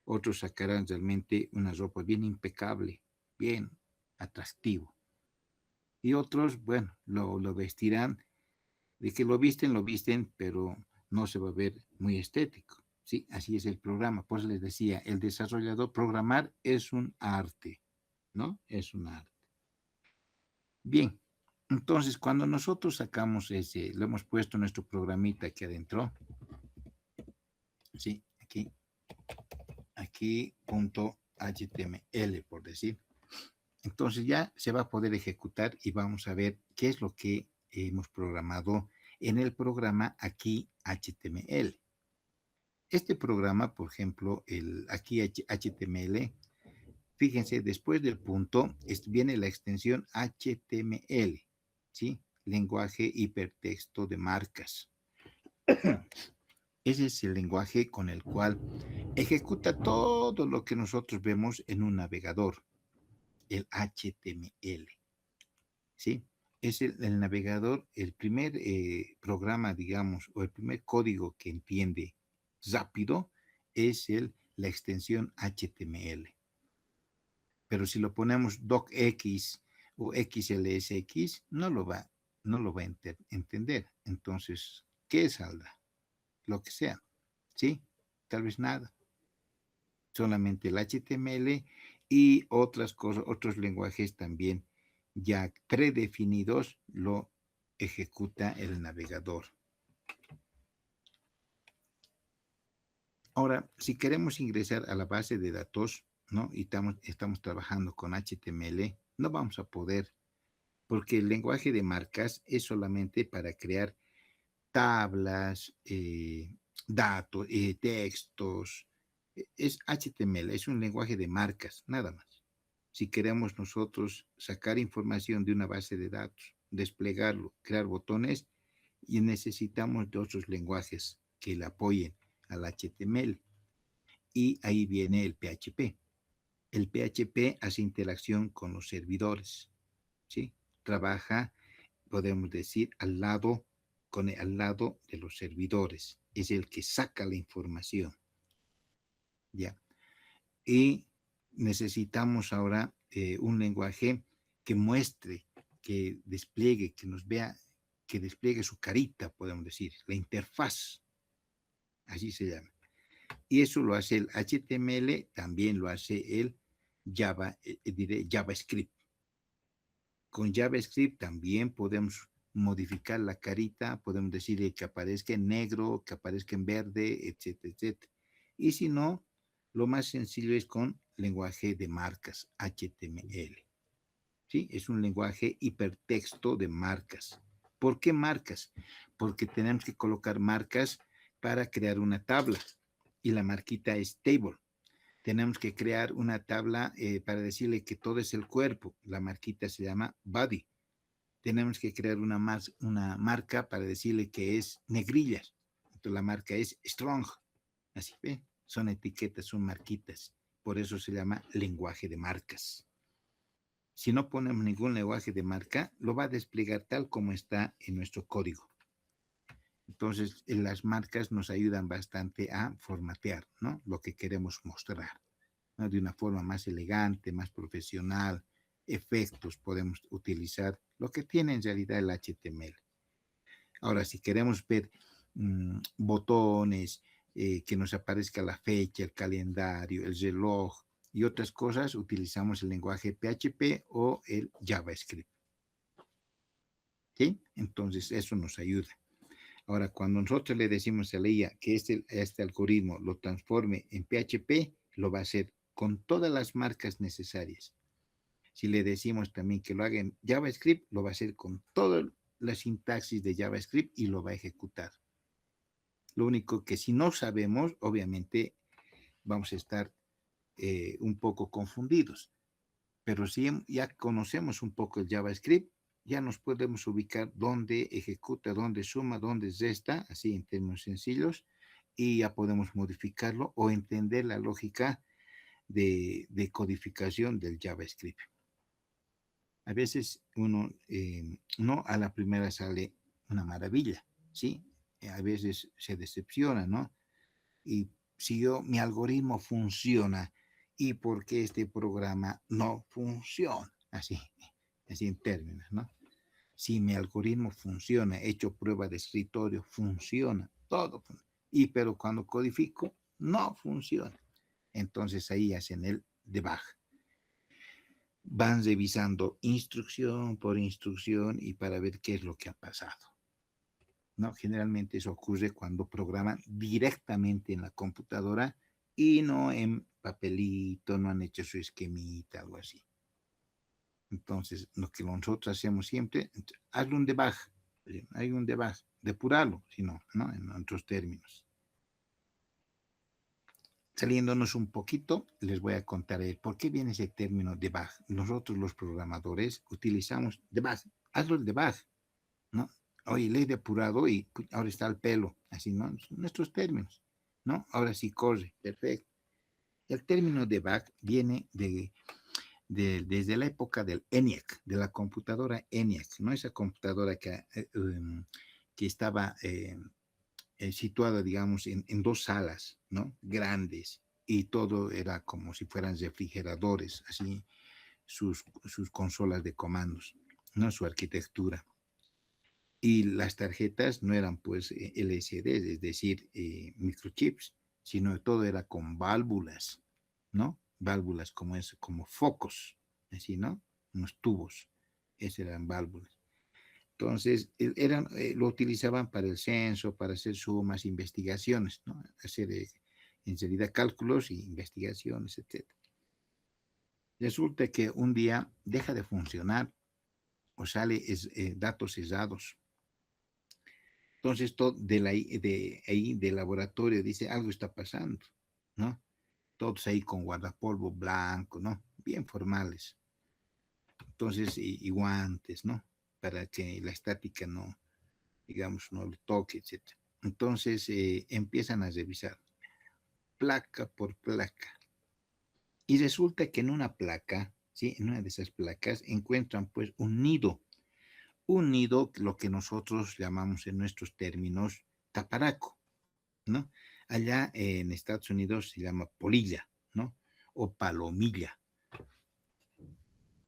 Otros sacarán realmente una ropa bien impecable, bien atractivo. Y otros, bueno, lo vestirán, de que lo visten, pero no se va a ver muy estético. Sí, así es el programa. Pues les decía, el desarrollador, programar es un arte, ¿no? Es un arte. Bien, entonces cuando nosotros sacamos lo hemos puesto nuestro programita aquí adentro, sí, aquí punto HTML, por decir. Entonces ya se va a poder ejecutar y vamos a ver qué es lo que hemos programado en el programa aquí HTML. Este programa, por ejemplo, aquí HTML, fíjense, después del punto viene la extensión HTML, ¿sí? Lenguaje hipertexto de marcas. Ese es el lenguaje con el cual ejecuta todo lo que nosotros vemos en un navegador, el HTML, ¿sí? Es el navegador, el primer programa, digamos, o el primer código que entiende rápido es la extensión HTML. Pero si lo ponemos docx o xlsx, no lo va a entender. Entonces, ¿qué saldrá? Lo que sea, ¿sí? Tal vez nada. Solamente el HTML y otras cosas, otros lenguajes también ya predefinidos lo ejecuta el navegador. Ahora, si queremos ingresar a la base de datos, ¿no? Y estamos trabajando con HTML, no vamos a poder, porque el lenguaje de marcas es solamente para crear tablas, datos, textos. Es HTML, es un lenguaje de marcas, nada más. Si queremos nosotros sacar información de una base de datos, desplegarlo, crear botones, y necesitamos de otros lenguajes que le apoyen al HTML. Y ahí viene el PHP. El PHP hace interacción con los servidores, ¿sí? Trabaja, podemos decir, al lado de los servidores. Es el que saca la información, ¿ya? Y necesitamos ahora un lenguaje que muestre, que despliegue, que nos vea, que despliegue su carita, podemos decir, la interfaz, así se llama. Y eso lo hace el HTML, también lo hace el diré JavaScript. Con JavaScript también podemos modificar la carita, podemos decirle que aparezca en negro, que aparezca en verde, etcétera, etcétera. Y si no, lo más sencillo es con lenguaje de marcas, HTML. ¿Sí? Es un lenguaje hipertexto de marcas. ¿Por qué marcas? Porque tenemos que colocar marcas para crear una tabla y la marquita es table. Tenemos que crear una tabla para decirle que todo es el cuerpo. La marquita se llama body. Tenemos que crear una marca para decirle que es negrillas. Entonces la marca es strong. Así, ¿ve? Son etiquetas, son marquitas. Por eso se llama lenguaje de marcas. Si no ponemos ningún lenguaje de marca, lo va a desplegar tal como está en nuestro código. Entonces, las marcas nos ayudan bastante a formatear, ¿no? Lo que queremos mostrar, ¿no? De una forma más elegante, más profesional. Efectos podemos utilizar, lo que tiene en realidad el HTML. Ahora, si queremos ver botones, que nos aparezca la fecha, el calendario, el reloj y otras cosas, utilizamos el lenguaje PHP o el JavaScript. ¿Sí? Entonces, eso nos ayuda. Ahora, cuando nosotros le decimos a la IA que este algoritmo lo transforme en PHP, lo va a hacer con todas las marcas necesarias. Si le decimos también que lo haga en JavaScript, lo va a hacer con toda la sintaxis de JavaScript y lo va a ejecutar. Lo único que si no sabemos, obviamente vamos a estar un poco confundidos. Pero si ya conocemos un poco el JavaScript, ya nos podemos ubicar dónde ejecuta, dónde suma, dónde resta, así en términos sencillos, y ya podemos modificarlo o entender la lógica de codificación del JavaScript. A veces no a la primera sale una maravilla, ¿sí? A veces se decepciona, ¿no? Y si mi algoritmo funciona, ¿y por qué este programa no funciona? Así en términos, ¿no? Si mi algoritmo funciona, he hecho prueba de escritorio, funciona, todo. Y pero cuando codifico, no funciona. Entonces ahí hacen el debug. Van revisando instrucción por instrucción y para ver qué es lo que ha pasado. ¿No? Generalmente eso ocurre cuando programan directamente en la computadora y no en papelito, no han hecho su esquemita, algo así. Entonces, lo que nosotros hacemos siempre, hazle un debug, hay un debug, depurarlo, si no, ¿no? En otros términos. Saliéndonos un poquito, les voy a contar por qué viene ese término debug. Nosotros los programadores utilizamos debug, hazlo el debug, ¿no? Oye, le he depurado y ahora está el pelo, así, ¿no? Son nuestros términos, ¿no? Ahora sí corre, perfecto. El término debug viene desde la época del ENIAC, de la computadora ENIAC, ¿no? Esa computadora que estaba situada, digamos, en dos salas, ¿no? Grandes, y todo era como si fueran refrigeradores, así, sus consolas de comandos, ¿no? Su arquitectura. Y las tarjetas no eran pues LCD, es decir, microchips, sino todo era con válvulas, ¿no? Válvulas como focos, así, ¿no? Unos tubos, esas eran válvulas. Entonces, lo utilizaban para el censo, para hacer sumas, investigaciones, ¿no? enseguida cálculos y investigaciones, etc. Resulta que un día deja de funcionar o sale datos cesados. Entonces, todo de ahí del laboratorio dice, algo está pasando, ¿no? Todos ahí con guardapolvo blanco, ¿no? Bien formales. Entonces, y guantes, ¿no? Para que la estática no, digamos, no lo toque, etc. Entonces, empiezan a revisar placa por placa. Y resulta que en una placa, ¿sí? En una de esas placas encuentran pues un nido, lo que nosotros llamamos en nuestros términos taparaco, ¿no? Allá en Estados Unidos se llama polilla, ¿no? O palomilla.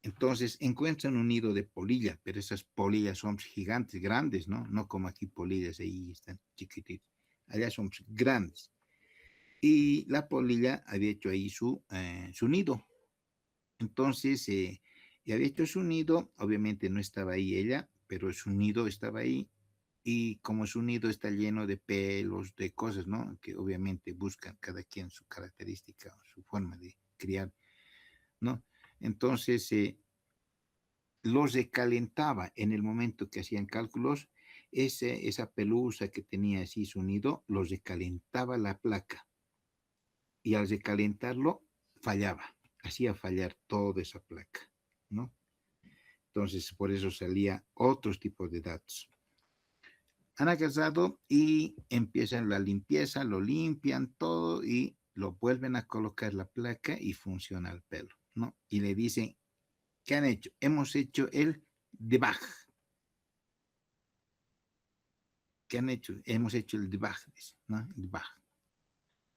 Entonces encuentran un nido de polilla, pero esas polillas son gigantes, grandes, ¿no? No como aquí polillas ahí están chiquititas. Allá son grandes. Y la polilla había hecho ahí su nido. Entonces, y había hecho su nido, obviamente no estaba ahí ella, pero su nido estaba ahí. Y como su nido está lleno de pelos, de cosas, ¿no? Que obviamente buscan cada quien su característica, su forma de criar, ¿no? Entonces, los recalentaba en el momento que hacían cálculos, esa pelusa que tenía así su nido, los recalentaba la placa y al recalentarlo fallaba, hacía fallar toda esa placa, ¿no? Entonces, por eso salía otros tipos de datos. Han agarrado y empiezan la limpieza, lo limpian todo y lo vuelven a colocar la placa y funciona el pelo, ¿no? Y le dicen, ¿qué han hecho? Hemos hecho el debug. ¿Qué han hecho? Hemos hecho el debug, ¿no? Debug.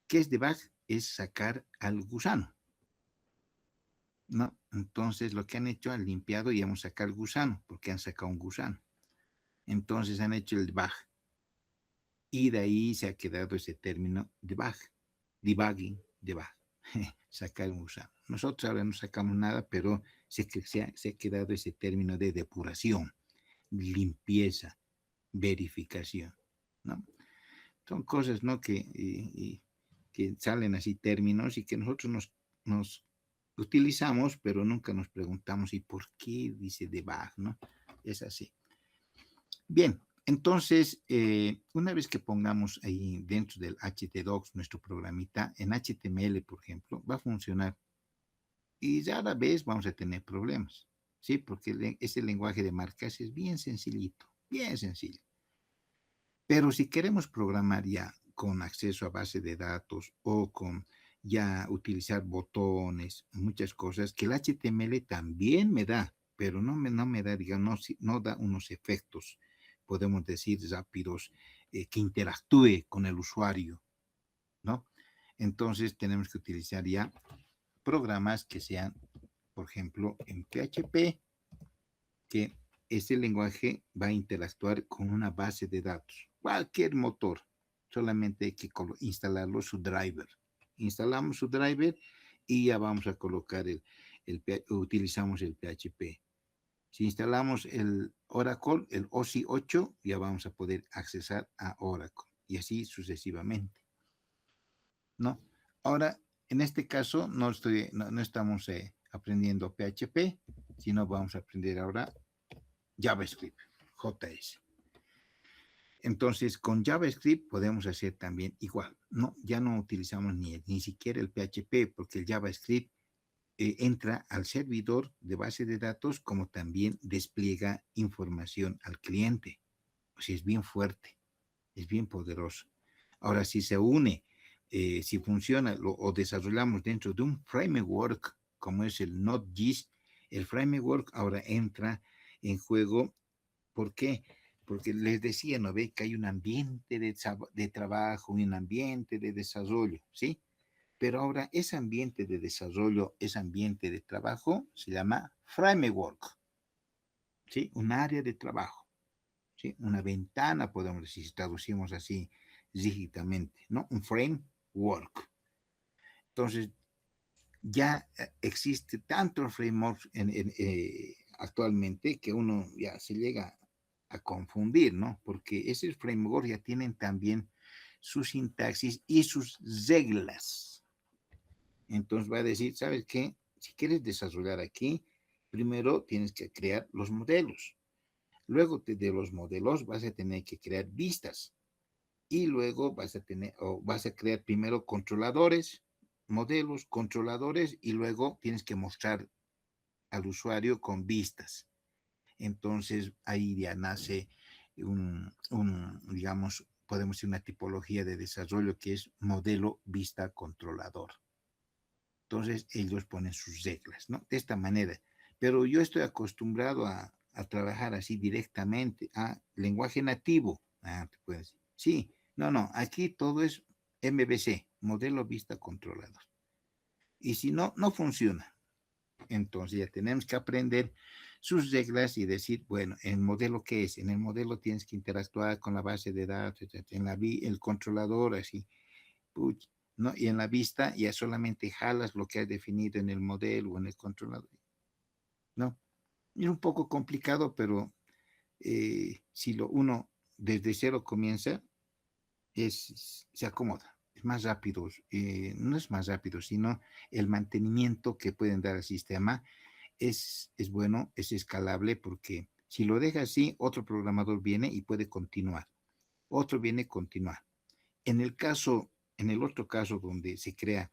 ¿Qué es debug? Es sacar al gusano, ¿no? Entonces lo que han hecho, han limpiado y hemos sacado el gusano, porque han sacado un gusano. Entonces han hecho el debug. Y de ahí se ha quedado ese término debug, debugging, debug, sacar un gusano. Nosotros ahora no sacamos nada, pero se ha quedado ese término de depuración, limpieza, verificación, ¿no? Son cosas, ¿no? Que salen así términos y que nosotros nos utilizamos, pero nunca nos preguntamos, ¿y por qué dice debug, no? Es así. Bien, entonces, una vez que pongamos ahí dentro del htdocs nuestro programita, en HTML, por ejemplo, va a funcionar. Y ya a la vez vamos a tener problemas, ¿sí? Porque ese lenguaje de marcas es bien sencillito, bien sencillo. Pero si queremos programar ya con acceso a base de datos o con ya utilizar botones, muchas cosas, que el HTML también me da, pero no me da, digamos, no da unos efectos, podemos decir, rápidos, que interactúe con el usuario, ¿no? Entonces tenemos que utilizar ya programas que sean, por ejemplo, en PHP, que ese lenguaje va a interactuar con una base de datos, cualquier motor, solamente hay que instalarlo su driver. Instalamos su driver y ya vamos a colocar utilizamos el PHP. Si instalamos el Oracle, el OSI 8, ya vamos a poder accesar a Oracle y así sucesivamente, ¿no? Ahora, en este caso, no estamos aprendiendo PHP, sino vamos a aprender ahora JavaScript, JS. Entonces, con JavaScript podemos hacer también igual. No, ya no utilizamos ni siquiera el PHP, porque el JavaScript entra al servidor de base de datos como también despliega información al cliente. O sea, es bien fuerte, es bien poderoso. Ahora, si se une, si funciona o desarrollamos dentro de un framework como es el Node.js, el framework ahora entra en juego. ¿Por qué? Porque les decía, ¿no ve? Que hay un ambiente de trabajo, un ambiente de desarrollo, ¿sí? Pero ahora ese ambiente de desarrollo, ese ambiente de trabajo se llama framework, ¿sí? Un área de trabajo, ¿sí? Una ventana, podemos decir, si traducimos así rígidamente, ¿no? Un framework. Entonces, ya existe tanto framework actualmente que uno ya se llega a confundir, ¿no? Porque ese framework ya tienen también su sintaxis y sus reglas. Entonces va a decir, ¿sabes qué? Si quieres desarrollar aquí, primero tienes que crear los modelos. Luego de los modelos vas a tener que crear vistas. Y luego vas a crear primero controladores, modelos, controladores, y luego tienes que mostrar al usuario con vistas. Entonces ahí ya nace digamos, podemos decir una tipología de desarrollo que es modelo vista controlador. Entonces ellos ponen sus reglas, ¿no? De esta manera. Pero yo estoy acostumbrado a trabajar así directamente, a lenguaje nativo. Ah, te puedes decir. Sí, no, aquí todo es MVC, modelo vista controlador. Y si no, no funciona. Entonces ya tenemos que aprender sus reglas y decir, bueno, ¿el modelo qué es? En el modelo tienes que interactuar con la base de datos, en el controlador, así, ¿no? Y en la vista ya solamente jalas lo que has definido en el modelo o en el controlador, ¿no? Es un poco complicado, pero si uno desde cero comienza, se acomoda. Es más rápido, no es más rápido, sino el mantenimiento que pueden dar al sistema es bueno, es escalable, porque si lo deja así, otro programador viene y puede continuar. Otro viene a continuar. En el otro caso donde se crea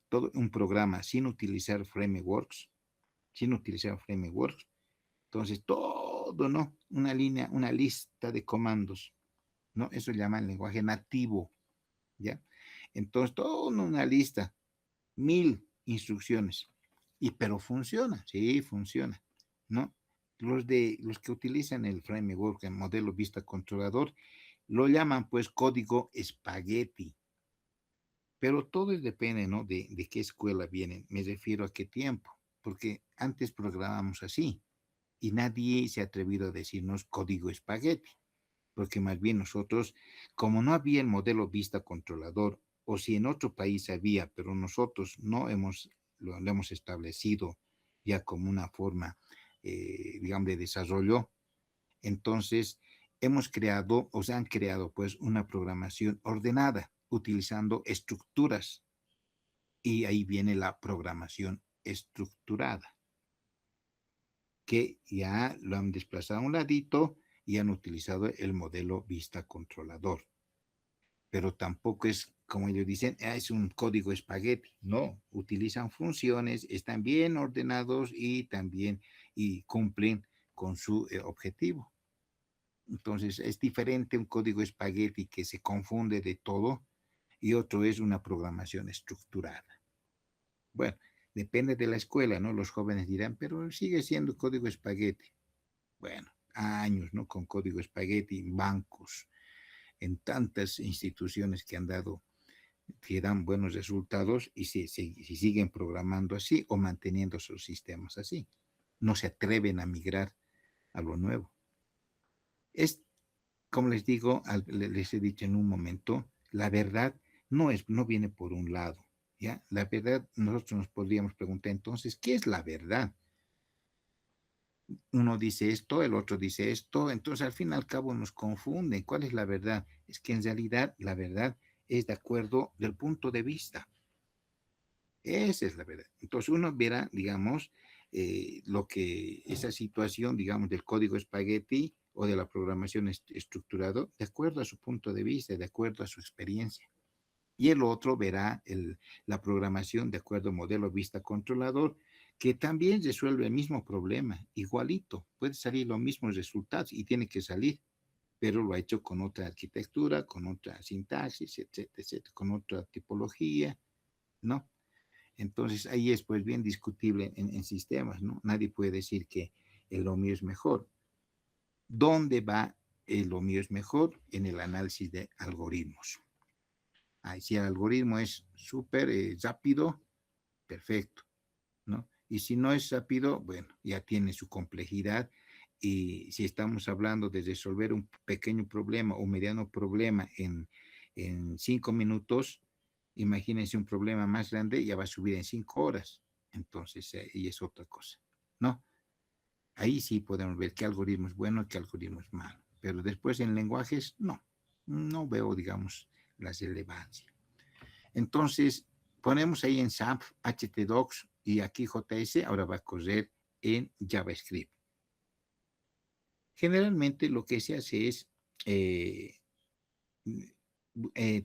todo un programa sin utilizar frameworks, entonces todo, ¿no? Una línea, una lista de comandos, ¿no? Eso llaman lenguaje nativo, ¿ya? Entonces, toda una lista, 1000 instrucciones. Pero funciona, sí, funciona, ¿no? Los que utilizan el framework, el modelo vista controlador, lo llaman pues código espagueti. Pero todo depende, ¿no? De qué escuela vienen. Me refiero a qué tiempo, porque antes programábamos así y nadie se ha atrevido a decirnos código espagueti, porque más bien nosotros, como no había el modelo vista controlador, o si en otro país había, pero nosotros no lo hemos establecido ya como una forma, digamos, de desarrollo, entonces hemos creado, o se han creado, pues, una programación ordenada, utilizando estructuras, y ahí viene la programación estructurada, que ya lo han desplazado a un ladito y han utilizado el modelo vista controlador. Pero tampoco es, como ellos dicen, es un código espagueti. No, utilizan funciones, están bien ordenados y también cumplen con su objetivo. Entonces, es diferente un código espagueti que se confunde de todo y otro es una programación estructurada. Bueno, depende de la escuela, ¿no? Los jóvenes dirán, pero sigue siendo código espagueti. Bueno, años, ¿no? Con código espagueti, bancos, en tantas instituciones que dan buenos resultados y si siguen programando así o manteniendo sus sistemas así. No se atreven a migrar a lo nuevo. Es, como les digo, les he dicho en un momento, la verdad no viene por un lado, ¿ya? La verdad, nosotros nos podríamos preguntar entonces, ¿qué es la verdad? Uno dice esto, el otro dice esto, entonces al fin y al cabo nos confunden. ¿Cuál es la verdad? Es que en realidad la verdad es de acuerdo del punto de vista. Esa es la verdad. Entonces uno verá, digamos, esa situación, digamos, del código espagueti o de la programación estructurado, de acuerdo a su punto de vista, de acuerdo a su experiencia. Y el otro verá la programación de acuerdo al modelo vista controlador, que también resuelve el mismo problema, igualito. Puede salir los mismos resultados y tiene que salir, pero lo ha hecho con otra arquitectura, con otra sintaxis, etcétera, etcétera, con otra tipología, ¿no? Entonces ahí es pues bien discutible en sistemas, ¿no? Nadie puede decir que lo mío es mejor. ¿Dónde va lo mío es mejor? En el análisis de algoritmos. Ahí, si el algoritmo es súper rápido, perfecto, ¿no? Y si no es rápido, bueno, ya tiene su complejidad. Y si estamos hablando de resolver un pequeño problema o mediano problema en 5 minutos, imagínense un problema más grande, ya va a subir en 5 horas. Entonces, ahí es otra cosa, ¿no? Ahí sí podemos ver qué algoritmo es bueno y qué algoritmo es malo. Pero después en lenguajes, no veo, digamos, la relevancia. Entonces, ponemos ahí en SAP, htdocs y aquí JS, ahora va a correr en JavaScript. Generalmente lo que se hace es eh,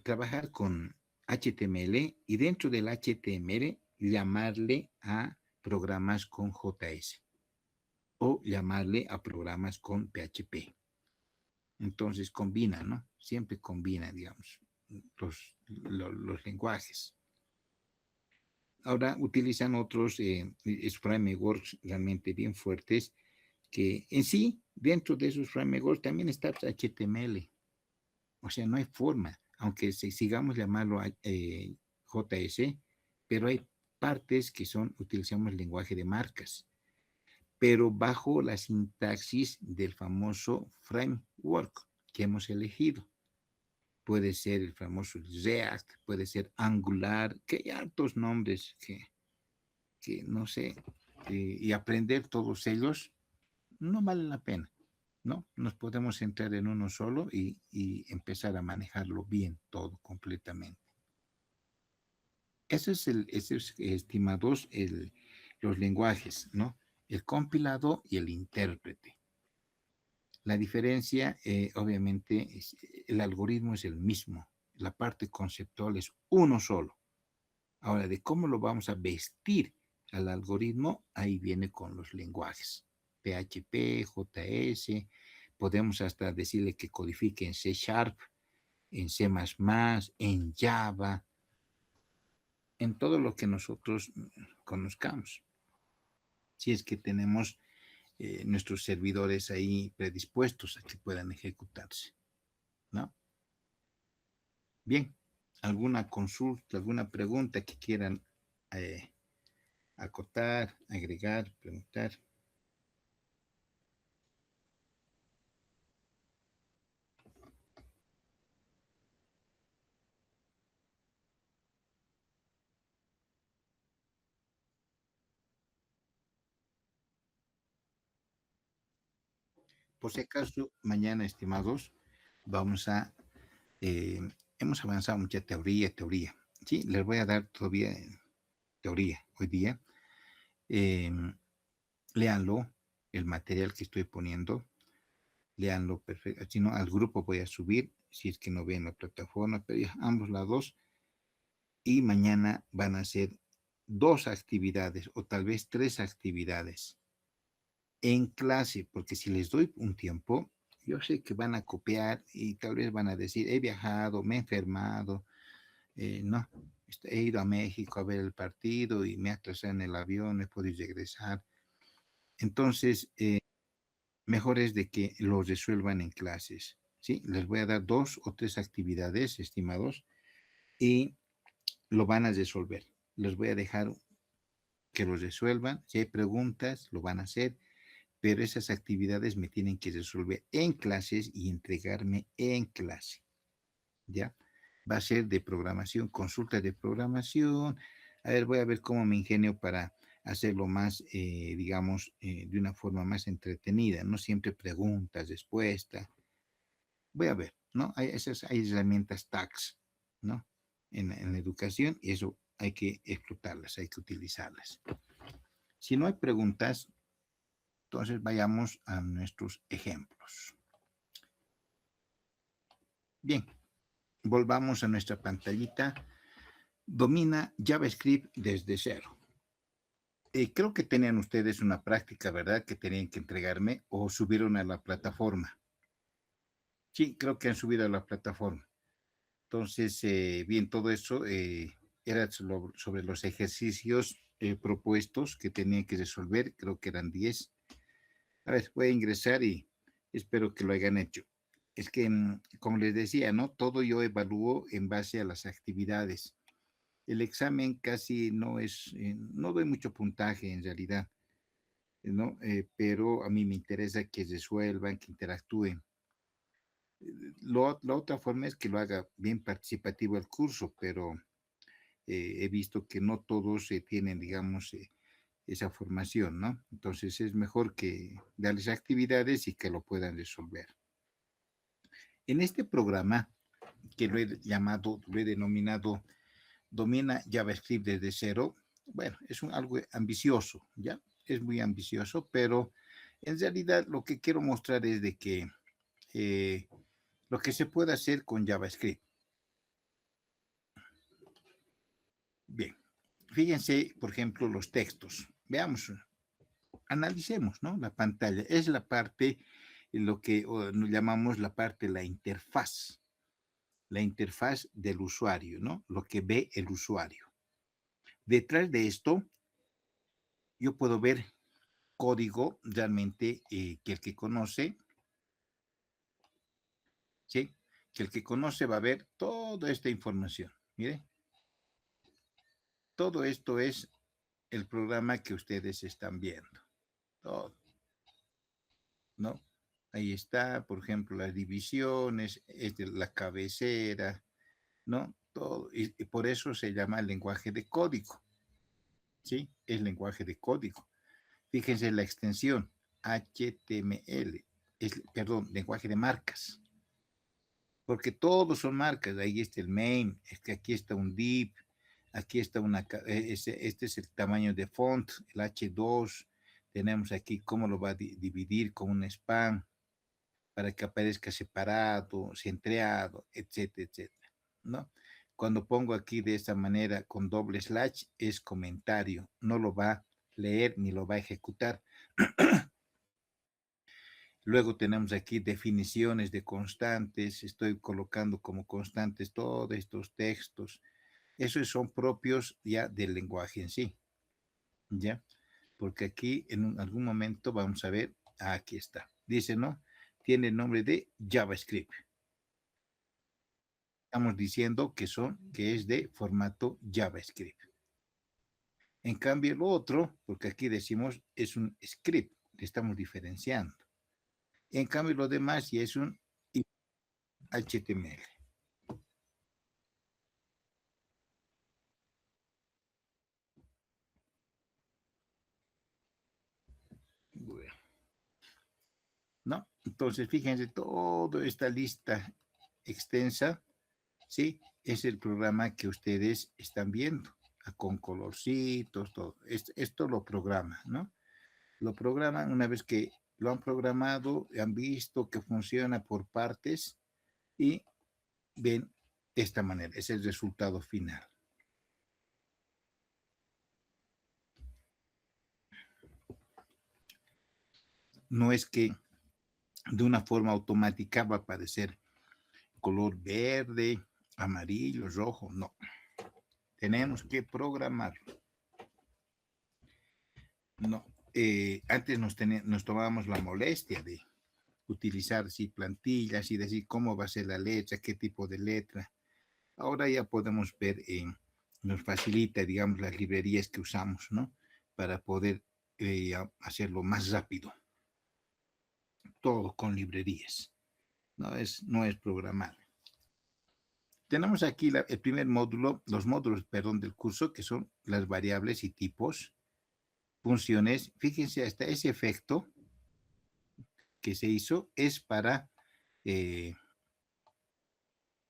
trabajar con HTML y dentro del HTML llamarle a programas con JS o llamarle a programas con PHP. Entonces combina, ¿no? Siempre combina, digamos, los lenguajes. Ahora utilizan otros frameworks realmente bien fuertes que en sí, dentro de esos frameworks también está HTML. O sea, no hay forma, aunque sigamos llamarlo JS, pero hay partes que utilizamos el lenguaje de marcas, pero bajo la sintaxis del famoso framework que hemos elegido. Puede ser el famoso React, puede ser Angular, que hay hartos nombres que no sé, y aprender todos ellos no vale la pena, ¿no? Nos podemos centrar en uno solo y empezar a manejarlo bien todo completamente. Ese es, estimados, los lenguajes, ¿no? El compilado y el intérprete. La diferencia, obviamente, el algoritmo es el mismo. La parte conceptual es uno solo. Ahora, de cómo lo vamos a vestir al algoritmo, ahí viene con los lenguajes. PHP, JS, podemos hasta decirle que codifique en C Sharp, en C++, en Java, en todo lo que nosotros conozcamos. Si es que tenemos nuestros servidores ahí predispuestos a que puedan ejecutarse, ¿no? Bien, alguna consulta, alguna pregunta que quieran eh, acotar, agregar, preguntar. Por si acaso, mañana, estimados, vamos a, eh, hemos avanzado mucha teoría. Sí, les voy a dar todavía teoría hoy día. Eh, léanlo, el material que estoy poniendo, léanlo perfecto. Si no, al grupo voy a subir, si es que no ven la plataforma, pero ya, ambos lados. Y mañana van a ser 2 actividades o tal vez 3 actividades en clase, porque si les doy un tiempo, yo sé que van a copiar y tal vez van a decir, he viajado, me he enfermado, no, he ido a México a ver el partido y me atrasé en el avión, no he podido regresar. Entonces, mejor es de que lo resuelvan en clases, ¿sí? Les voy a dar 2 o 3 actividades, estimados, y lo van a resolver. Les voy a dejar que lo resuelvan. Si hay preguntas, lo van a hacer, pero esas actividades me tienen que resolver en clases y entregarme en clase, ¿ya? Va a ser de programación, consulta de programación. A ver, voy a ver cómo me ingenio para hacerlo más, digamos, de una forma más entretenida, no siempre preguntas, respuestas. Voy a ver, ¿no? Hay herramientas tags, ¿no? En la educación y eso hay que explotarlas, hay que utilizarlas. Si no hay preguntas, entonces vayamos a nuestros ejemplos. Bien, volvamos a nuestra pantallita. Domina JavaScript desde cero. Creo que tenían ustedes una práctica, ¿verdad? Que tenían que entregarme o subieron a la plataforma. Sí, creo que han subido a la plataforma. Entonces, bien, todo eso era sobre los ejercicios propuestos que tenían que resolver. Creo que eran 10. A ver, voy a ingresar y espero que lo hayan hecho. Es que, como les decía, ¿no? Todo yo evalúo en base a las actividades. El examen casi no doy mucho puntaje en realidad, ¿no? Pero a mí me interesa que resuelvan, que interactúen. La otra forma es que lo haga bien participativo el curso, pero he visto que no todos tienen, digamos, esa formación, ¿no? Entonces es mejor que darles actividades y que lo puedan resolver. En este programa que lo he llamado, lo he denominado, domina JavaScript desde cero. Bueno, es algo ambicioso, ¿ya? Es muy ambicioso, pero en realidad lo que quiero mostrar es de que eh, lo que se puede hacer con JavaScript. Bien, fíjense, por ejemplo, los textos. Veamos, analicemos, ¿no? La pantalla es la parte, lo que nos llamamos la parte, la interfaz del usuario, ¿no? Lo que ve el usuario. Detrás de esto, yo puedo ver código realmente que el que conoce, ¿sí? Que el que conoce va a ver toda esta información. Mire, todo esto es el programa que ustedes están viendo. Todo, ¿no? Ahí está, por ejemplo, las divisiones, la cabecera, ¿no? Todo, y por eso se llama el lenguaje de código, ¿sí? El lenguaje de código. Fíjense la extensión HTML, perdón, lenguaje de marcas, porque todos son marcas. Ahí está el main, es que aquí está un div, aquí está este es el tamaño de font, el H2, tenemos aquí cómo lo va a dividir con un span para que aparezca separado, centreado, etcétera, etcétera, ¿no? Cuando pongo aquí de esta manera con doble slash es comentario, no lo va a leer ni lo va a ejecutar. Luego tenemos aquí definiciones de constantes, estoy colocando como constantes todos estos textos. Esos son propios ya del lenguaje en sí, ¿ya? Porque aquí en algún momento vamos a ver, aquí está, dice, ¿no? Tiene el nombre de JavaScript. Estamos diciendo que es de formato JavaScript. En cambio, lo otro, porque aquí decimos es un script, le estamos diferenciando. En cambio, lo demás ya es un HTML. Bueno, ¿no? Entonces, fíjense, toda esta lista extensa, ¿sí? Es el programa que ustedes están viendo, con colorcitos, todo. Esto lo programa, ¿no? Lo programan una vez que lo han programado, han visto que funciona por partes y ven de esta manera. Es el resultado final. No es que de una forma automática va a aparecer color verde, amarillo, rojo, no. Tenemos que programarlo. No. Antes nos tomábamos la molestia de utilizar sí, plantillas y decir cómo va a ser la letra, qué tipo de letra. Ahora ya podemos ver, nos facilita, digamos, las librerías que usamos, ¿no? Para poder hacerlo más rápido. Todo con librerías. No es programar. Tenemos aquí el primer módulo, los módulos, perdón, del curso, que son las variables y tipos, funciones. Fíjense, hasta ese efecto que se hizo es para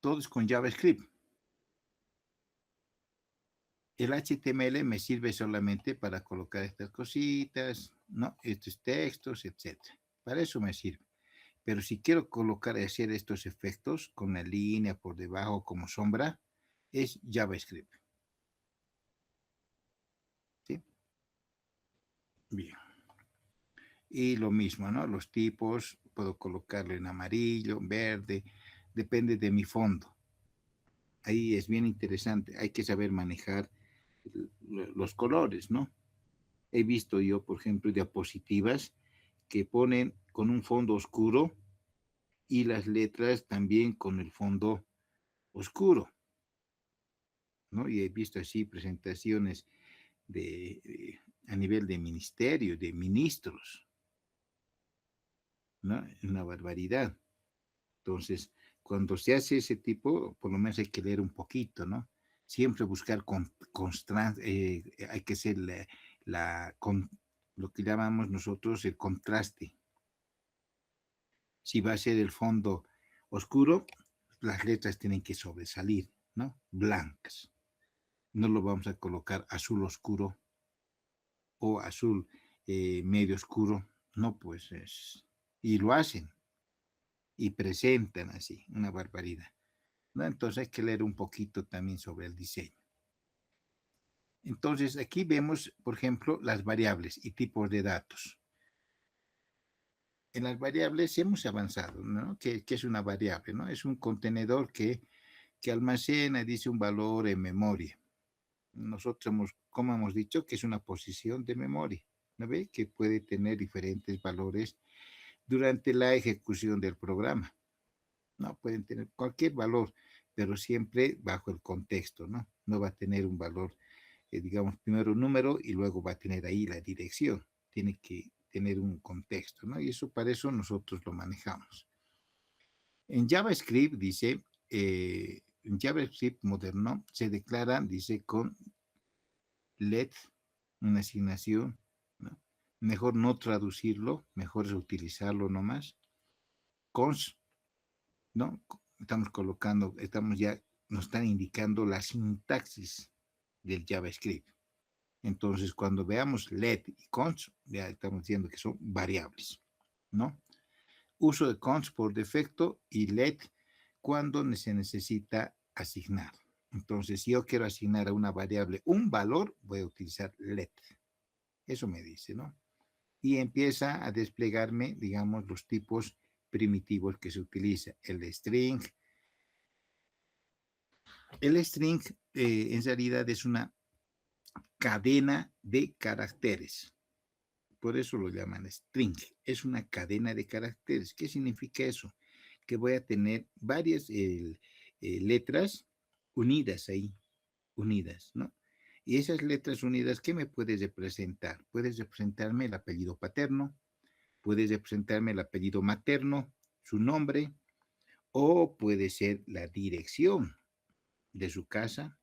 todos con JavaScript. El HTML me sirve solamente para colocar estas cositas, ¿no? Estos textos, etcétera. Para eso me sirve. Pero si quiero colocar y hacer estos efectos con la línea por debajo como sombra, es JavaScript. ¿Sí? Bien. Y lo mismo, ¿no? Los tipos, puedo colocarlo en amarillo, verde, depende de mi fondo. Ahí es bien interesante, hay que saber manejar los colores, ¿no? He visto yo, por ejemplo, diapositivas que ponen con un fondo oscuro y las letras también con el fondo oscuro, ¿no? Y he visto así presentaciones a nivel de ministerio, de ministros, ¿no? Una barbaridad. Entonces, cuando se hace ese tipo, por lo menos hay que leer un poquito, ¿no? Siempre buscar hay que ser con lo que llamamos nosotros el contraste. Si va a ser el fondo oscuro, las letras tienen que sobresalir, ¿no? Blancas. No lo vamos a colocar azul oscuro o azul medio oscuro. No, pues es... Y lo hacen y presentan así, una barbaridad, ¿no? Entonces hay que leer un poquito también sobre el diseño. Entonces aquí vemos, por ejemplo, las variables y tipos de datos. En las variables hemos avanzado, ¿no? ¿Qué es una variable, no? Es un contenedor que almacena, dice un valor en memoria. Nosotros hemos, como hemos dicho, que es una posición de memoria, ¿no ve? Que puede tener diferentes valores durante la ejecución del programa. No, pueden tener cualquier valor, pero siempre bajo el contexto, ¿no? No va a tener un valor, digamos, primero un número y luego va a tener ahí la dirección. Tiene que tener un contexto, ¿no? Y eso para eso nosotros lo manejamos. En JavaScript dice, en JavaScript moderno se declara, dice, con let, una asignación, ¿no? Mejor no traducirlo, mejor es utilizarlo nomás. Cons, ¿no? Estamos colocando, estamos ya, nos están indicando la sintaxis del JavaScript. Entonces, cuando veamos let y cons, ya estamos diciendo que son variables, ¿no? Uso de cons por defecto y let cuando se necesita asignar. Entonces, si yo quiero asignar a una variable un valor, voy a utilizar let. Eso me dice, ¿no? Y empieza a desplegarme, digamos, los tipos primitivos que se utiliza. El string. El string en realidad es una cadena de caracteres. Por eso lo llaman string. Es una cadena de caracteres. ¿Qué significa eso? Que voy a tener varias letras unidas ahí, unidas, ¿no? Y esas letras unidas, ¿qué me puedes representar? Puedes representarme el apellido paterno, puedes representarme el apellido materno, su nombre, o puede ser la dirección de su casa,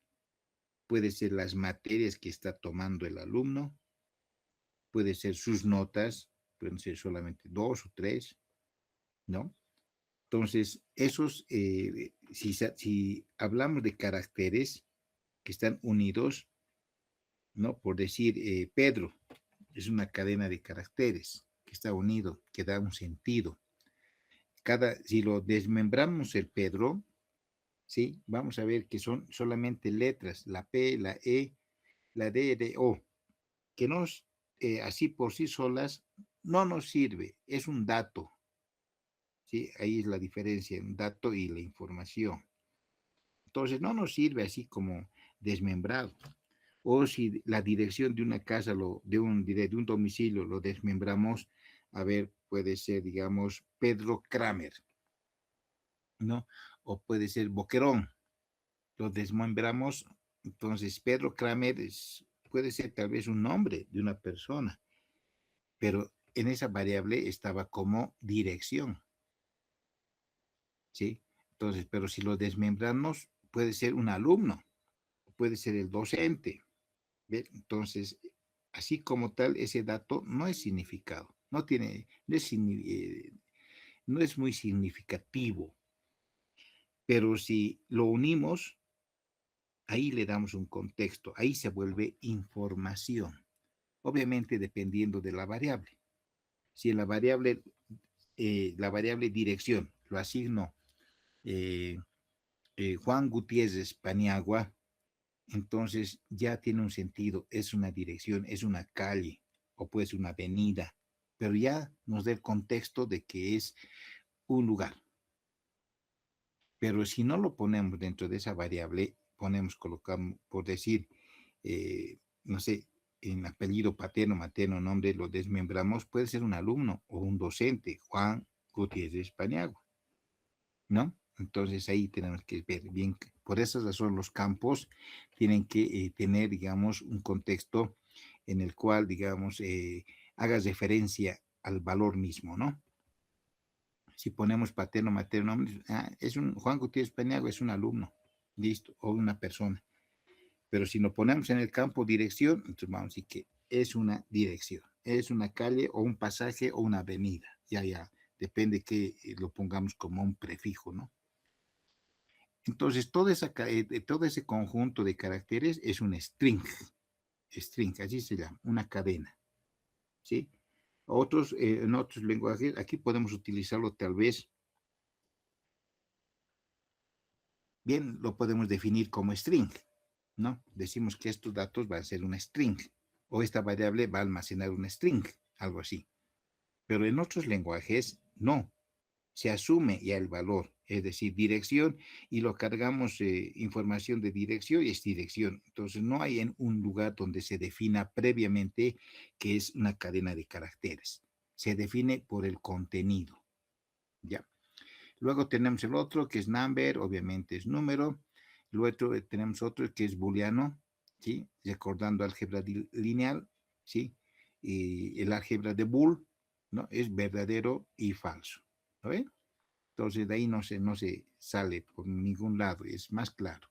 puede ser las materias que está tomando el alumno, puede ser sus notas, pueden ser solamente 2 o 3, ¿no? Entonces, esos, si hablamos de caracteres que están unidos, ¿no? Por decir, Pedro es una cadena de caracteres que está unido, que da un sentido. Si lo desmembramos el Pedro, ¿sí? Vamos a ver que son solamente letras, la P, la E, la D, la O, que nos, así por sí solas no nos sirve, es un dato, ¿sí? Ahí es la diferencia, un dato y la información. Entonces no nos sirve así como desmembrado. O si la dirección de una casa, de un domicilio, lo desmembramos, a ver, puede ser, digamos, Pedro Kramer, ¿no? O puede ser Boquerón, lo desmembramos, entonces Pedro Kramer puede ser tal vez un nombre de una persona, pero en esa variable estaba como dirección, ¿sí? Entonces, pero si lo desmembramos, puede ser un alumno, puede ser el docente, ¿ve? Entonces, así como tal, ese dato no es significado, no es muy significativo, pero si lo unimos, ahí le damos un contexto, ahí se vuelve información, obviamente dependiendo de la variable. Si en la variable dirección lo asigno eh, Juan Gutiérrez Paniagua, entonces ya tiene un sentido, es una dirección, es una calle o puede ser una avenida, pero ya nos da el contexto de que es un lugar. Pero si no lo ponemos dentro de esa variable, colocamos, por decir, no sé, en apellido paterno, materno, nombre, lo desmembramos, puede ser un alumno o un docente, Juan Gutiérrez Paniagua, ¿no? Entonces ahí tenemos que ver bien, por esa razón los campos tienen que tener, digamos, un contexto en el cual, digamos, hagas referencia al valor mismo, ¿no? Si ponemos paterno, materno, es un Juan Gutiérrez Paniagua, es un alumno, listo, o una persona. Pero si lo ponemos en el campo dirección, entonces vamos a decir que es una dirección, es una calle o un pasaje o una avenida, ya, depende que lo pongamos como un prefijo, ¿no? Entonces, todo ese conjunto de caracteres es un string, así se llama, una cadena, ¿sí? En otros lenguajes, aquí podemos utilizarlo tal vez, bien, lo podemos definir como string, ¿no? Decimos que estos datos van a ser una string, o esta variable va a almacenar una string, algo así. Pero en otros lenguajes, no. Se asume ya el valor, es decir, dirección, y lo cargamos información de dirección y es dirección. Entonces, no hay en un lugar donde se defina previamente que es una cadena de caracteres. Se define por el contenido, ¿ya? Luego tenemos el otro que es number, obviamente es número. Luego tenemos otro que es booleano, ¿sí? Recordando álgebra lineal, ¿sí? Y el álgebra de Boole, ¿no? Es verdadero y falso, ¿no ven? Entonces de ahí no se sale por ningún lado, es más claro.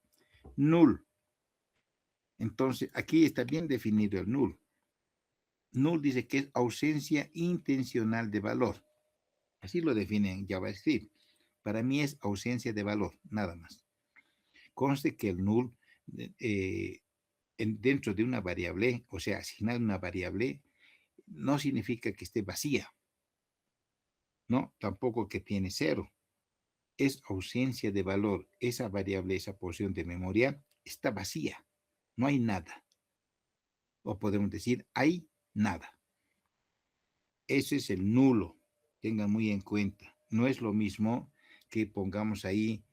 Null. Entonces aquí está bien definido el null. Null dice que es ausencia intencional de valor. Así lo define en JavaScript. Para mí es ausencia de valor, nada más. Conste que el null eh, dentro de una variable, o sea, asignar una variable, no significa que esté vacía, ¿no? Tampoco que tiene cero. Es ausencia de valor. Esa variable, esa porción de memoria, está vacía. No hay nada. O podemos decir, hay nada. Ese es el nulo. Tengan muy en cuenta. No es lo mismo que pongamos ahí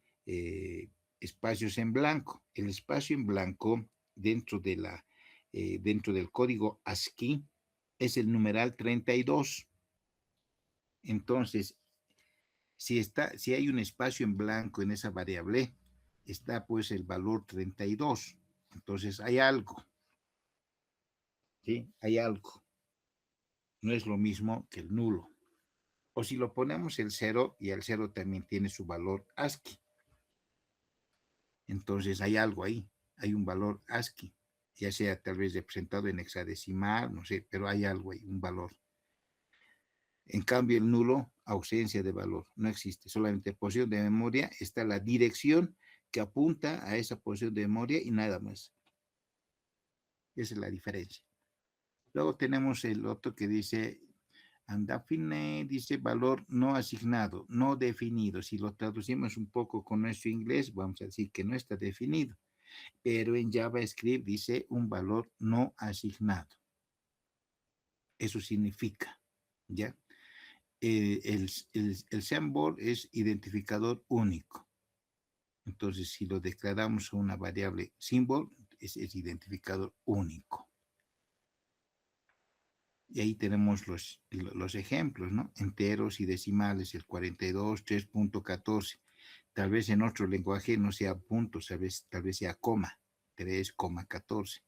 espacios en blanco. El espacio en blanco dentro del código ASCII es el numeral 32. Entonces, si hay un espacio en blanco en esa variable, está pues el valor 32. Entonces hay algo, ¿sí? Hay algo. No es lo mismo que el nulo. O si lo ponemos el 0, y el 0 también tiene su valor ASCII. Entonces hay algo ahí, hay un valor ASCII, ya sea tal vez representado en hexadecimal, no sé, pero hay algo ahí, un valor. En cambio, el nulo, ausencia de valor, no existe. Solamente posición de memoria está la dirección que apunta a esa posición de memoria y nada más. Esa es la diferencia. Luego tenemos el otro que dice undefined, dice valor no asignado, no definido. Si lo traducimos un poco con nuestro inglés, vamos a decir que no está definido. Pero en JavaScript dice un valor no asignado. Eso significa, ¿ya? El symbol es identificador único. Entonces, si lo declaramos una variable symbol, es identificador único. Y ahí tenemos los ejemplos, ¿no? Enteros y decimales, el 42, 3.14. Tal vez en otro lenguaje no sea punto, tal vez sea coma, 3,14.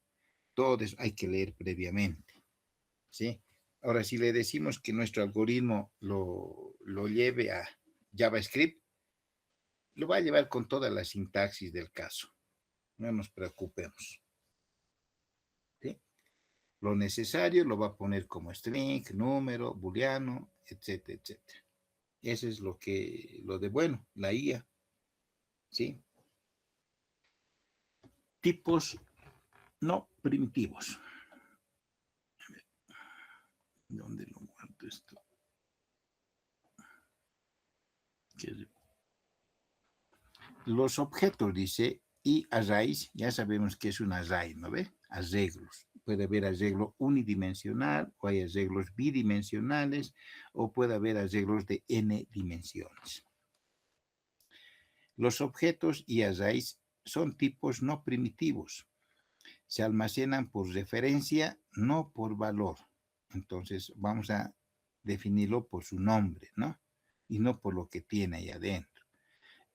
Todo eso hay que leer previamente, ¿sí? Ahora, si le decimos que nuestro algoritmo lo lleve a JavaScript, lo va a llevar con toda la sintaxis del caso. No nos preocupemos, ¿sí? Lo necesario lo va a poner como string, número, booleano, etcétera, etcétera. Eso es lo de bueno, la IA, ¿sí? Tipos no primitivos. ¿Dónde lo guardo esto? Los objetos, dice, y arrays, ya sabemos que es un array, ¿no ve? Arreglos. Puede haber arreglo unidimensional, o hay arreglos bidimensionales, o puede haber arreglos de n dimensiones. Los objetos y arrays son tipos no primitivos. Se almacenan por referencia, no por valor. Entonces, vamos a definirlo por su nombre, ¿no? Y no por lo que tiene ahí adentro.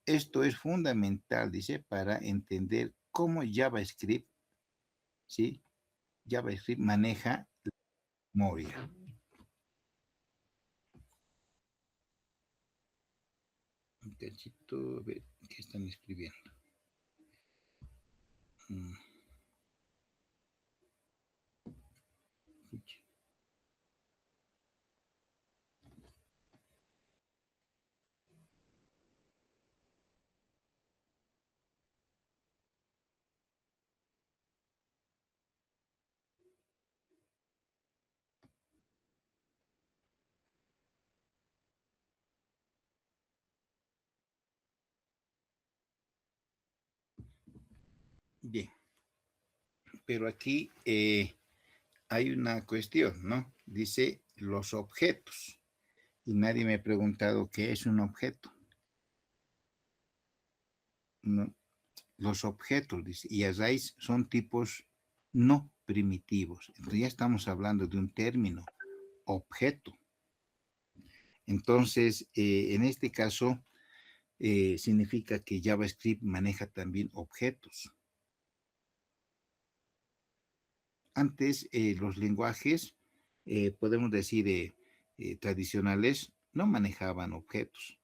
Esto es fundamental, dice, para entender cómo JavaScript, ¿sí? JavaScript maneja la memoria. Un cachito, a ver, ¿qué están escribiendo? Bien, pero aquí hay una cuestión, ¿no? Dice los objetos. Y nadie me ha preguntado qué es un objeto. ¿No? Los objetos, dice, y a raíz son tipos no primitivos. Entonces ya estamos hablando de un término, objeto. Entonces, en este caso, significa que JavaScript maneja también objetos. Antes, los lenguajes, podemos decir, tradicionales, no manejaban objetos,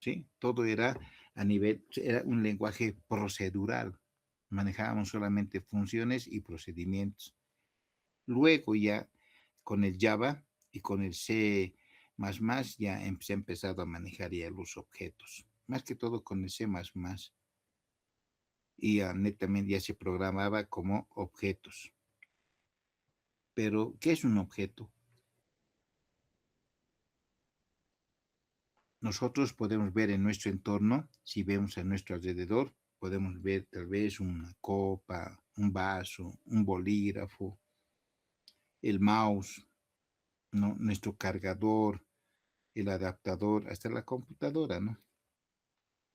¿sí? Todo era a nivel, era un lenguaje procedural. Manejábamos solamente funciones y procedimientos. Luego ya con el Java y con el C++ ya se ha empezado a manejar ya los objetos. Más que todo con el C++. Y netamente ya se programaba como objetos. Pero, ¿qué es un objeto? Nosotros podemos ver en nuestro entorno, si vemos a nuestro alrededor, podemos ver tal vez una copa, un vaso, un bolígrafo, el mouse, ¿no? Nuestro cargador, el adaptador, hasta la computadora, ¿no?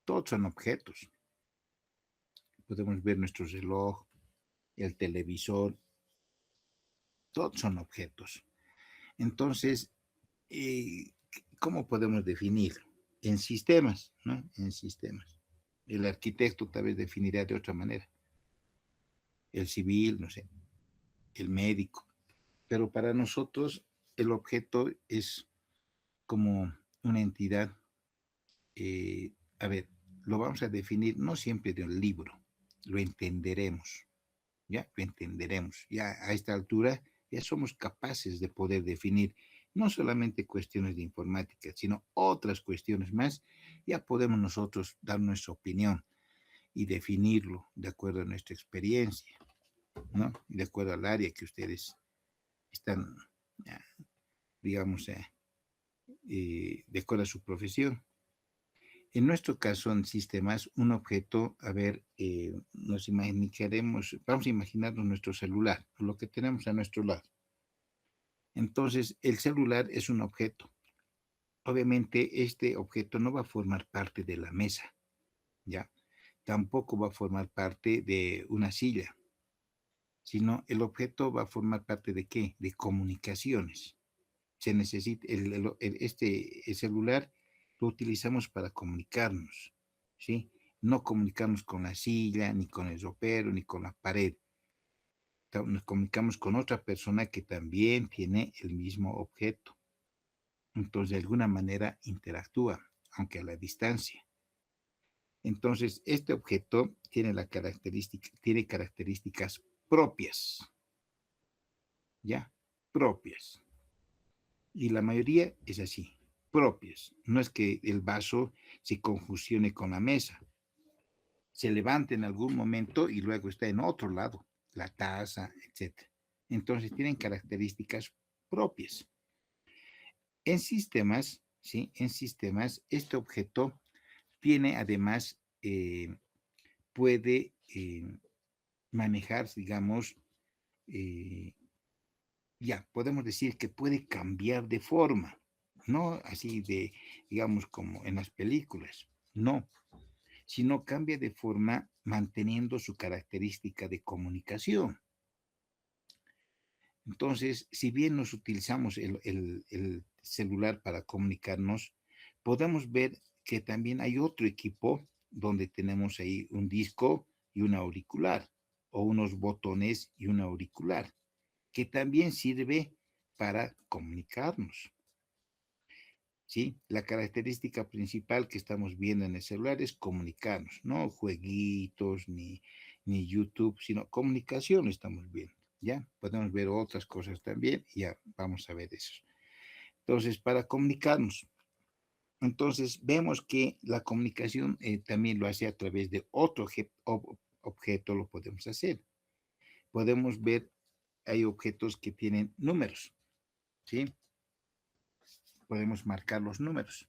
Todos son objetos. Podemos ver nuestro reloj, el televisor, todos son objetos. Entonces, eh, ¿cómo podemos definirlo? En sistemas, ¿no? En sistemas. El arquitecto tal vez definirá de otra manera. El civil, no sé, el médico. Pero para nosotros el objeto es como una entidad, a ver, lo vamos a definir no siempre de un libro, lo entenderemos, ¿ya? Lo entenderemos. Ya a esta altura ya somos capaces de poder definir no solamente cuestiones de informática, sino otras cuestiones más. Ya podemos nosotros dar nuestra opinión y definirlo de acuerdo a nuestra experiencia, ¿no? De acuerdo al área que ustedes están, digamos, de acuerdo a su profesión. En nuestro caso, en sistemas, un objeto, a ver, nos imaginaremos, vamos a imaginarnos nuestro celular, lo que tenemos a nuestro lado. Entonces, el celular es un objeto. Obviamente, este objeto no va a formar parte de la mesa, ¿ya? Tampoco va a formar parte de una silla, sino el objeto va a formar parte de ¿qué? De comunicaciones. Se necesita, el celular lo utilizamos para comunicarnos, ¿sí? No comunicarnos con la silla, ni con el ropero, ni con la pared. Nos comunicamos con otra persona que también tiene el mismo objeto. Entonces, de alguna manera interactúa, aunque a la distancia. Entonces, este objeto tiene tiene características propias, ¿ya? Propias. Y la mayoría es así, propias. No es que el vaso se confusione con la mesa, se levanta en algún momento y luego está en otro lado, la taza, etcétera. Entonces tienen características propias. En sistemas, ¿sí? En sistemas, este objeto tiene además, puede manejar, digamos, eh, ya, podemos decir que puede cambiar de forma, no así de, digamos, como en las películas, no, sino cambia de forma manteniendo su característica de comunicación. Entonces, si bien nos utilizamos el celular para comunicarnos, podemos ver que también hay otro equipo donde tenemos ahí un disco y un auricular, o unos botones y un auricular, que también sirve para comunicarnos. ¿Sí? La característica principal que estamos viendo en el celular es comunicarnos, no jueguitos ni YouTube, sino comunicación estamos viendo, ¿ya? Podemos ver otras cosas también, ya vamos a ver eso. Entonces, para comunicarnos, entonces vemos que la comunicación también lo hace a través de otro objeto, lo podemos hacer. Podemos ver, hay objetos que tienen números, ¿sí? Podemos marcar los números.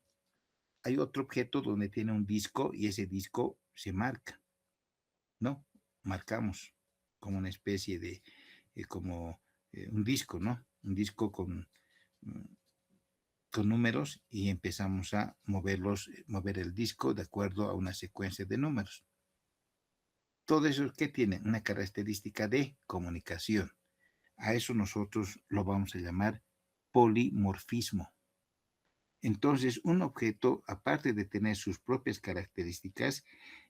Hay otro objeto donde tiene un disco y ese disco se marca, ¿no? marcamos como una especie de, como un disco, ¿no? Un disco mm, con números y empezamos a moverlos, mover el disco de acuerdo a una secuencia de números. Todo eso que tiene una característica de comunicación. A eso nosotros lo vamos a llamar polimorfismo. Entonces, un objeto, aparte de tener sus propias características,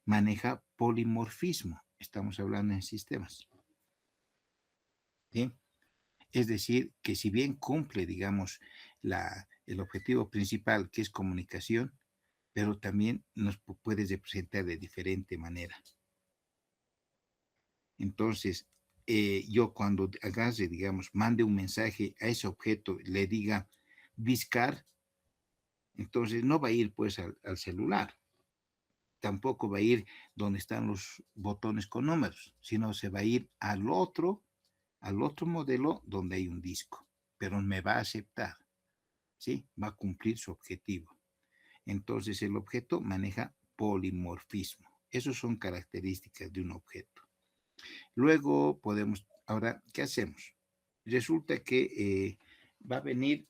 maneja polimorfismo. Estamos hablando en sistemas. ¿Sí? Es decir, que si bien cumple, digamos, el objetivo principal, que es comunicación, pero también nos puede representar de diferente manera. Entonces, yo cuando agarre, digamos, mande un mensaje a ese objeto, le diga discar, entonces no va a ir pues al celular, tampoco va a ir donde están los botones con números, sino se va a ir al otro modelo donde hay un disco, pero me va a aceptar, ¿sí? Va a cumplir su objetivo. Entonces el objeto maneja polimorfismo. Esas son características de un objeto. Luego podemos, ahora, ¿qué hacemos? Resulta que va a venir,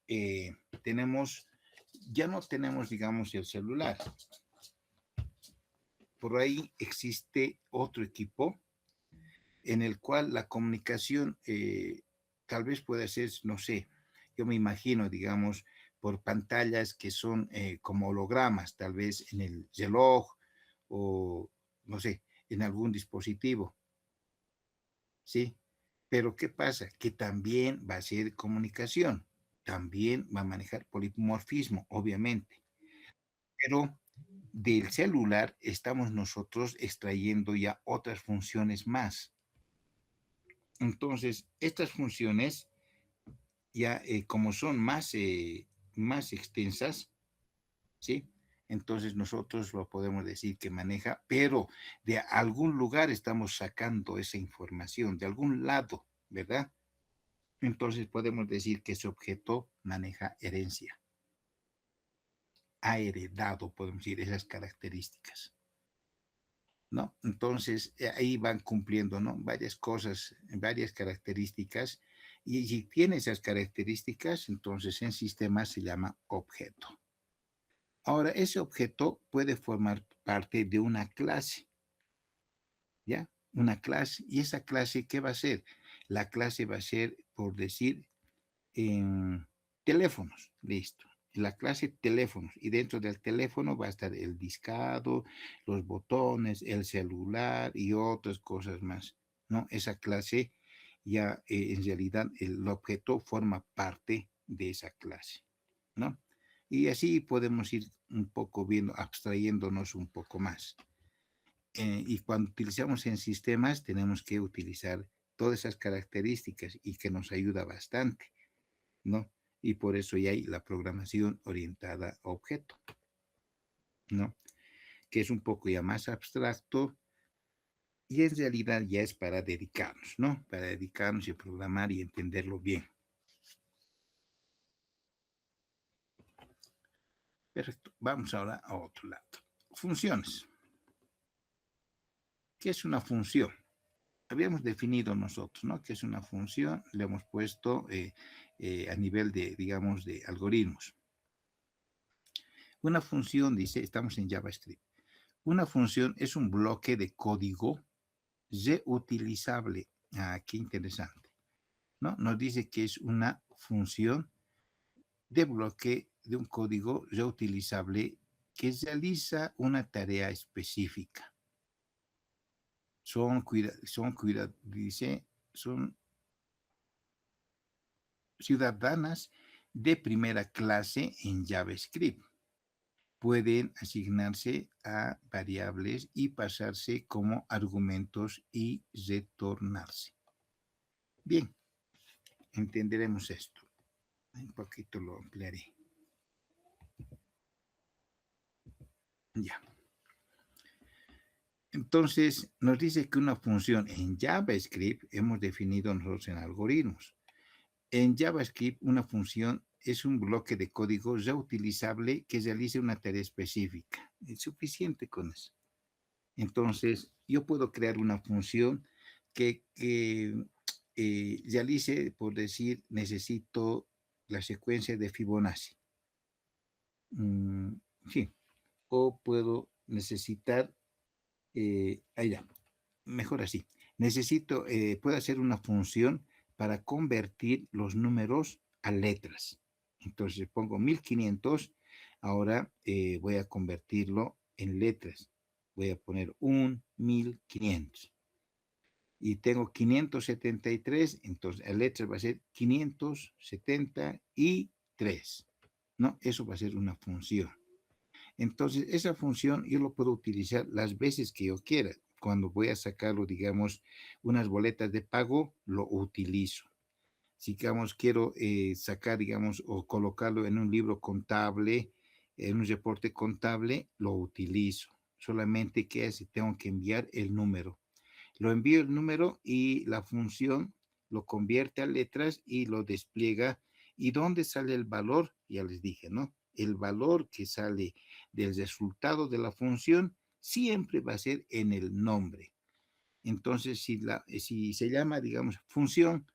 eh, tenemos, ya no tenemos, digamos, el celular. Por ahí existe otro equipo en el cual la comunicación tal vez pueda ser, no sé, yo me imagino, digamos, por pantallas que son como hologramas, tal vez en el reloj o, no sé, en algún dispositivo, ¿sí? Pero ¿qué pasa? Que también va a ser comunicación, también va a manejar polimorfismo, obviamente, pero del celular estamos nosotros extrayendo ya otras funciones más. Entonces, estas funciones ya como son más extensas, ¿sí? Entonces nosotros lo podemos decir que maneja, pero de algún lugar estamos sacando esa información, de algún lado, ¿verdad? Entonces podemos decir que ese objeto maneja herencia, ha heredado, podemos decir, esas características, ¿no? Entonces ahí van cumpliendo, ¿no? Varias cosas, varias características, y si tiene esas características, entonces en sistema se llama objeto. Ahora, ese objeto puede formar parte de una clase, ¿ya? Una clase, y esa clase, ¿qué va a ser? La clase va a ser, por decir, teléfonos, listo. La clase teléfonos, y dentro del teléfono va a estar el discado, los botones, el celular y otras cosas más, ¿no? Esa clase ya en realidad el objeto forma parte de esa clase, ¿no? Y así podemos ir un poco viendo, abstrayéndonos un poco más. Y cuando utilizamos en sistemas tenemos que utilizar todas esas características y que nos ayuda bastante, ¿no? Y por eso ya hay la programación orientada a objeto, ¿no? Que es un poco ya más abstracto y en realidad ya es para dedicarnos, ¿no? Para dedicarnos y programar y entenderlo bien. Perfecto. Vamos ahora a otro lado. Funciones. ¿Qué es una función? Habíamos definido nosotros, ¿no? ¿Qué es una función? Le hemos puesto a nivel de, digamos, de algoritmos. Una función, dice, estamos en JavaScript. Una función es un bloque de código reutilizable. Ah, qué interesante, ¿no? Nos dice que es una función de bloque de un código reutilizable que realiza una tarea específica. Dice, son ciudadanas de primera clase en JavaScript. Pueden asignarse a variables y pasarse como argumentos y retornarse. Bien, entenderemos esto. Un poquito lo ampliaré. Ya. Entonces, nos dice que una función en JavaScript hemos definido nosotros en algoritmos. En JavaScript, una función es un bloque de código reutilizable que realice una tarea específica. Es suficiente con eso. Entonces, yo puedo crear una función que realice, por decir, necesito la secuencia de Fibonacci. Mm, sí, o puedo necesitar, ahí ya, mejor así. Necesito, puedo hacer una función para convertir los números a letras. Entonces pongo 1500, ahora voy a convertirlo en letras. Voy a poner 1500. Y tengo 573, entonces la letra va a ser 573, ¿no? Eso va a ser una función. Entonces, esa función yo lo puedo utilizar las veces que yo quiera. Cuando voy a sacarlo, digamos, unas boletas de pago, lo utilizo. Si, digamos, quiero sacar, digamos, o colocarlo en un libro contable, en un reporte contable, lo utilizo. Solamente que si tengo que enviar el número. Lo envío el número y la función lo convierte a letras y lo despliega. ¿Y dónde sale el valor? Ya les dije, ¿no? El valor que sale del resultado de la función siempre va a ser en el nombre. Entonces, si se llama, digamos, función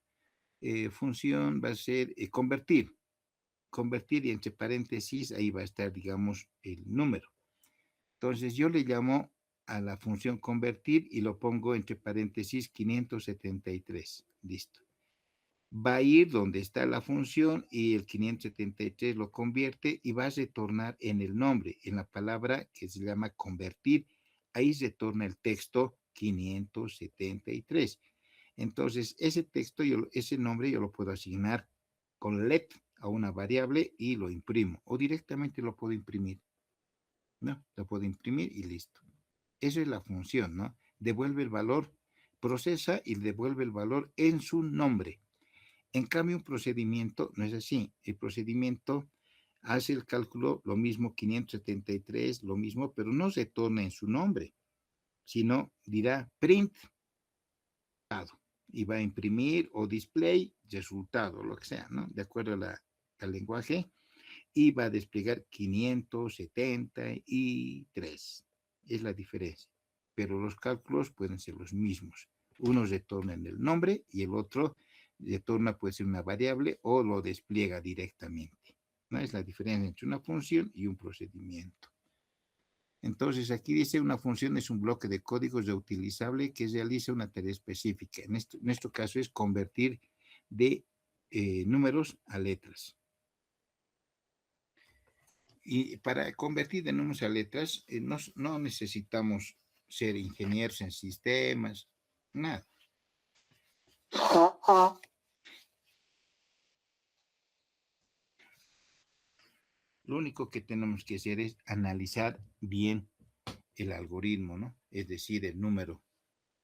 va a ser convertir y entre paréntesis, ahí va a estar, digamos, el número. Entonces yo le llamo a la función convertir y lo pongo entre paréntesis 573. Listo. Va a ir donde está la función y el 573 lo convierte y va a retornar en el nombre, en la palabra que se llama convertir. Ahí retorna el texto 573. Entonces, ese texto, ese nombre yo lo puedo asignar con let a una variable y lo imprimo. O directamente lo puedo imprimir. ¿No? Lo puedo imprimir y listo. Eso es la función, ¿no? Devuelve el valor, procesa y devuelve el valor en su nombre. En cambio, un procedimiento no es así. El procedimiento hace el cálculo, lo mismo 573, lo mismo, pero no se torna en su nombre, sino dirá print y va a imprimir o display resultado, lo que sea, ¿no? De acuerdo al lenguaje, y va a desplegar 573. Es la diferencia. Pero los cálculos pueden ser los mismos. Uno retorna en el nombre y el otro retorna, puede ser una variable o lo despliega directamente. ¿No? Es la diferencia entre una función y un procedimiento. Entonces, aquí dice una función es un bloque de código reutilizable que realiza una tarea específica. En nuestro caso es convertir de números a letras. Y para convertir de números a letras, no necesitamos ser ingenieros en sistemas, nada. Lo único que tenemos que hacer es analizar bien el algoritmo, ¿no? Es decir, el número.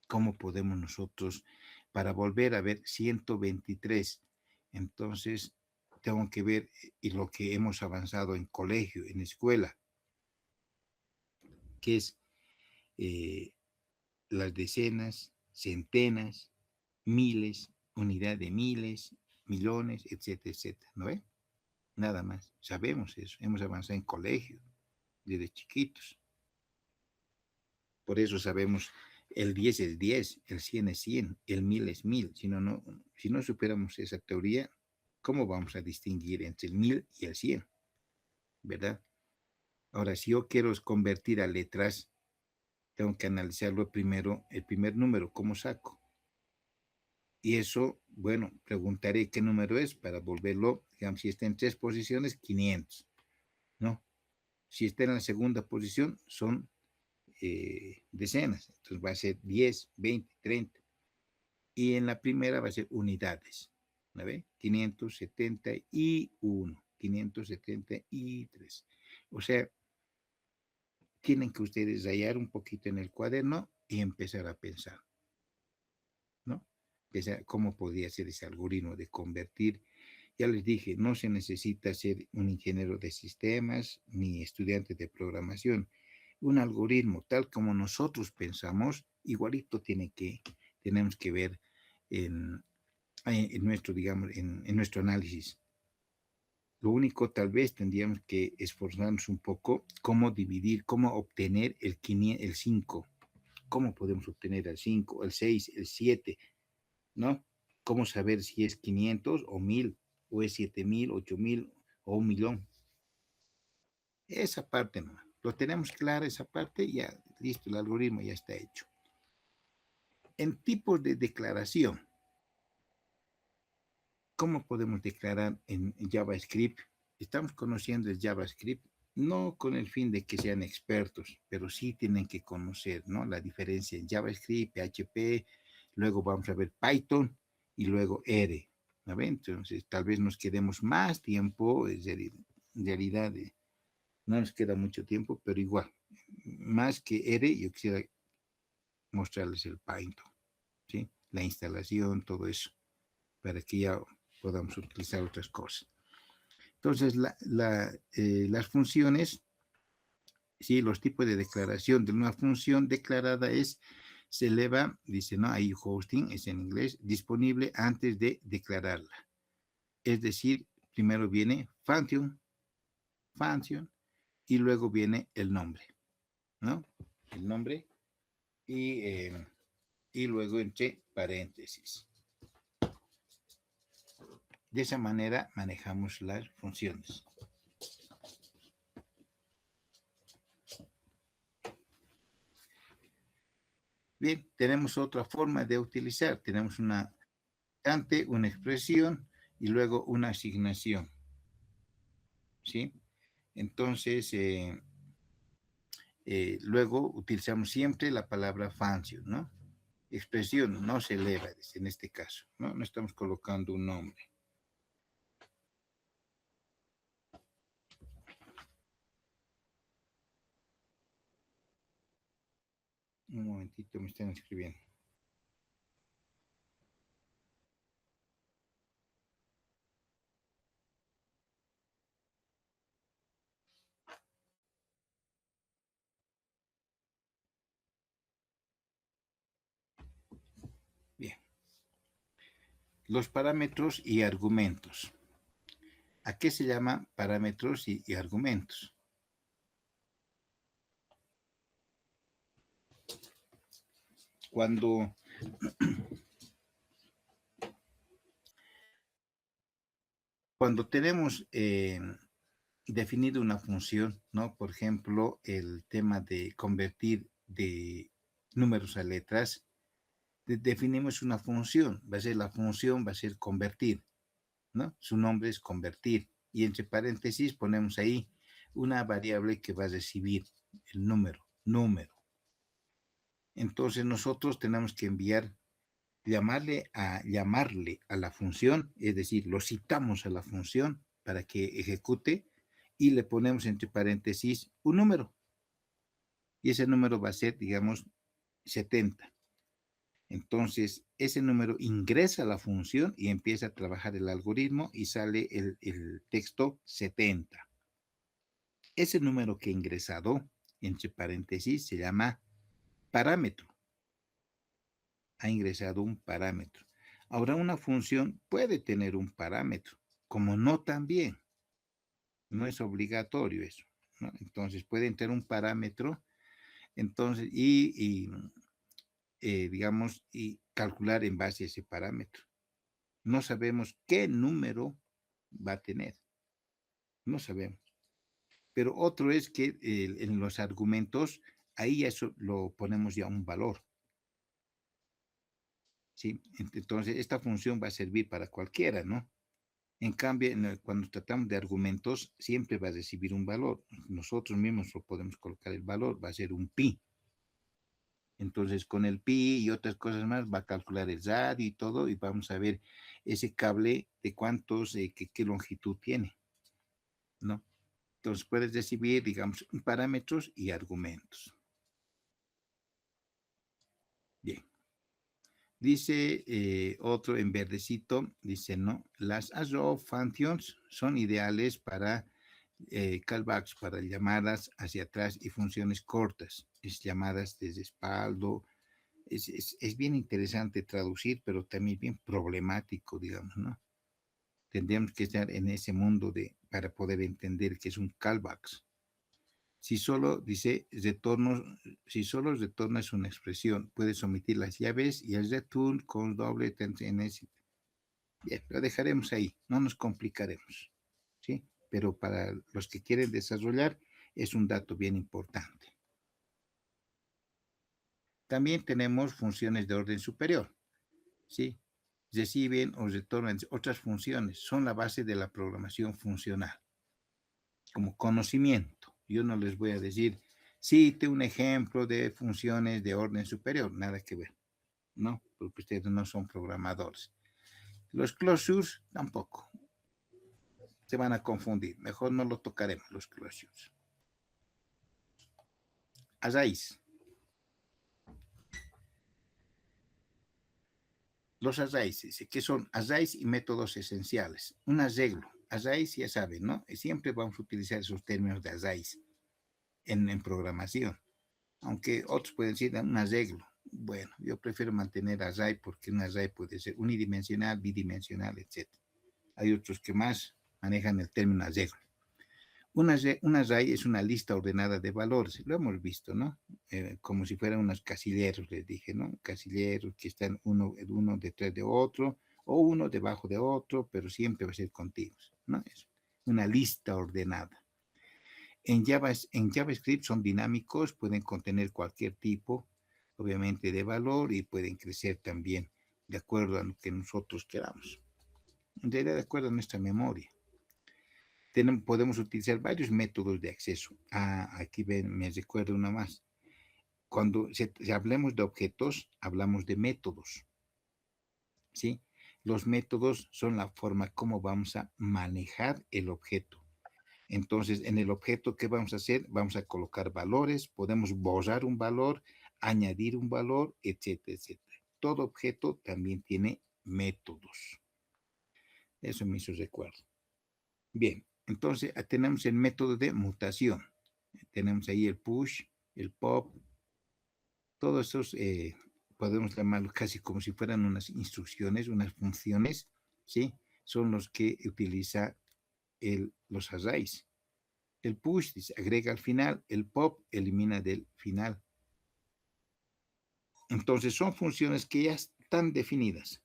¿Cómo podemos nosotros, para volver a ver 123? Entonces, tengo que ver y lo que hemos avanzado en colegio, en escuela, que es las decenas, centenas, miles, unidad de miles, millones, etcétera, etcétera, ¿no ve? Nada más. Sabemos eso. Hemos avanzado en colegio desde chiquitos. Por eso sabemos el 10 es 10, el 100 es 100, el 1000 es 1000. Si no superamos esa teoría, ¿cómo vamos a distinguir entre el 1000 y el 100? ¿Verdad? Ahora, si yo quiero convertir a letras, tengo que analizarlo primero, el primer número, ¿cómo saco? Y eso, bueno, preguntaré qué número es para volverlo, digamos, si está en 3 posiciones, 500, ¿no? Si está en la segunda posición, son decenas, entonces va a ser 10, 20, 30. Y en la primera va a ser unidades, ¿no ve? 571, 573. O sea, tienen que ustedes rayar un poquito en el cuaderno y empezar a pensar, ¿no? Pensar cómo podría ser ese algoritmo de convertir. Ya les dije, no se necesita ser un ingeniero de sistemas ni estudiante de programación. Un algoritmo tal como nosotros pensamos, igualito tenemos que ver en nuestro, digamos, en nuestro análisis. Lo único, tal vez tendríamos que esforzarnos un poco cómo dividir, cómo obtener el 5. ¿Cómo podemos obtener el 5, el 6, el 7, ¿no? ¿Cómo saber si es 500 o 1000, o es 7000, 8000 o 1 millón? Esa parte no. Lo tenemos clara, esa parte, ya listo, el algoritmo ya está hecho. En tipos de declaración, ¿cómo podemos declarar en JavaScript? Estamos conociendo el JavaScript, no con el fin de que sean expertos, pero sí tienen que conocer, ¿no? La diferencia en JavaScript, PHP, luego vamos a ver Python y luego R. ¿No ven? Entonces, tal vez nos quedemos más tiempo, en realidad no nos queda mucho tiempo, pero igual, más que R, yo quisiera mostrarles el Python, ¿sí? La instalación, todo eso, para que ya podamos utilizar otras cosas. Entonces, las funciones, sí, los tipos de declaración de una función declarada se eleva, dice, ¿no? Ahí hosting es en inglés, disponible antes de declararla. Es decir, primero viene function, y luego viene el nombre, ¿no? El nombre y luego entre paréntesis. De esa manera manejamos las funciones. Bien, tenemos otra forma de utilizar. Tenemos una constante, una expresión y luego una asignación. ¿Sí? Entonces, luego utilizamos siempre la palabra function, ¿no? Expresión no se eleva, en este caso, ¿no? No estamos colocando un nombre. Un momentito, me están escribiendo. Bien. Los parámetros y argumentos. ¿A qué se llama parámetros y argumentos? Cuando tenemos definido una función, ¿no? Por ejemplo, el tema de convertir de números a letras, definimos una función, la función va a ser convertir, ¿no? Su nombre es convertir, y entre paréntesis ponemos ahí una variable que va a recibir el número. Entonces nosotros tenemos que llamarle a la función, es decir, lo citamos a la función para que ejecute y le ponemos entre paréntesis un número. Y ese número va a ser, digamos, 70. Entonces, ese número ingresa a la función y empieza a trabajar el algoritmo y sale el texto 70. Ese número que ha ingresado, entre paréntesis, se llama parámetro. Ha ingresado un parámetro. Ahora, una función puede tener un parámetro, como no también. No es obligatorio eso, ¿no? Entonces, pueden tener un parámetro, entonces, digamos, y calcular en base a ese parámetro. No sabemos qué número va a tener. No sabemos. Pero otro es que en los argumentos, ahí eso lo ponemos ya un valor. ¿Sí? Entonces, esta función va a servir para cualquiera, ¿no? En cambio, cuando tratamos de argumentos, siempre va a recibir un valor. Nosotros mismos lo podemos colocar el valor, va a ser un pi. Entonces, con el pi y otras cosas más, va a calcular el radio y todo, y vamos a ver ese cable de cuántos, qué longitud tiene, ¿no? Entonces, puedes recibir, digamos, parámetros y argumentos. Bien. Dice otro en verdecito, dice, no, las arrow functions son ideales para callbacks, para llamadas hacia atrás y funciones cortas, llamadas desde espaldo. Es bien interesante traducir, pero también bien problemático, digamos, ¿no? Tendríamos que estar en ese mundo para poder entender qué es un callbacks. Si solo dice retorno, si solo retornas una expresión, puedes omitir las llaves y el return con doble en ese. Bien, lo dejaremos ahí, no nos complicaremos, ¿sí? Pero para los que quieren desarrollar es un dato bien importante. También tenemos funciones de orden superior, ¿sí? Reciben o retornan otras funciones, son la base de la programación funcional, como conocimiento. Yo no les voy a decir, cite un ejemplo de funciones de orden superior, nada que ver, ¿no? Porque ustedes no son programadores. Los closures tampoco, se van a confundir, mejor no lo tocaremos, los closures. Arrays. Los arrays, que son arrays y métodos esenciales. Un arreglo. Arrays ya saben, ¿no? Siempre vamos a utilizar esos términos de arrays en programación. Aunque otros pueden decir un arreglo. Bueno, yo prefiero mantener array porque un array puede ser unidimensional, bidimensional, etc. Hay otros que más manejan el término arreglo. Un array es una lista ordenada de valores, lo hemos visto, ¿no? Como si fueran unos casilleros, les dije, ¿no? Casilleros que están uno detrás de otro, o uno debajo de otro, pero siempre va a ser continuos, ¿no? Es una lista ordenada. En JavaScript son dinámicos, pueden contener cualquier tipo, obviamente, de valor y pueden crecer también de acuerdo a lo que nosotros queramos. En realidad, de acuerdo a nuestra memoria. Podemos utilizar varios métodos de acceso. Aquí me recuerdo una más. Cuando si hablemos de objetos, hablamos de métodos, ¿sí? Los métodos son la forma como vamos a manejar el objeto. Entonces, en el objeto, ¿qué vamos a hacer? Vamos a colocar valores, podemos borrar un valor, añadir un valor, etcétera, etcétera. Todo objeto también tiene métodos. Eso me hizo recuerdo. Bien, entonces tenemos el método de mutación. Tenemos ahí el push, el pop, todos esos podemos llamarlos casi como si fueran unas instrucciones, unas funciones, ¿sí? Son los que utiliza los arrays. El push dice, agrega al final, el pop elimina del final. Entonces son funciones que ya están definidas,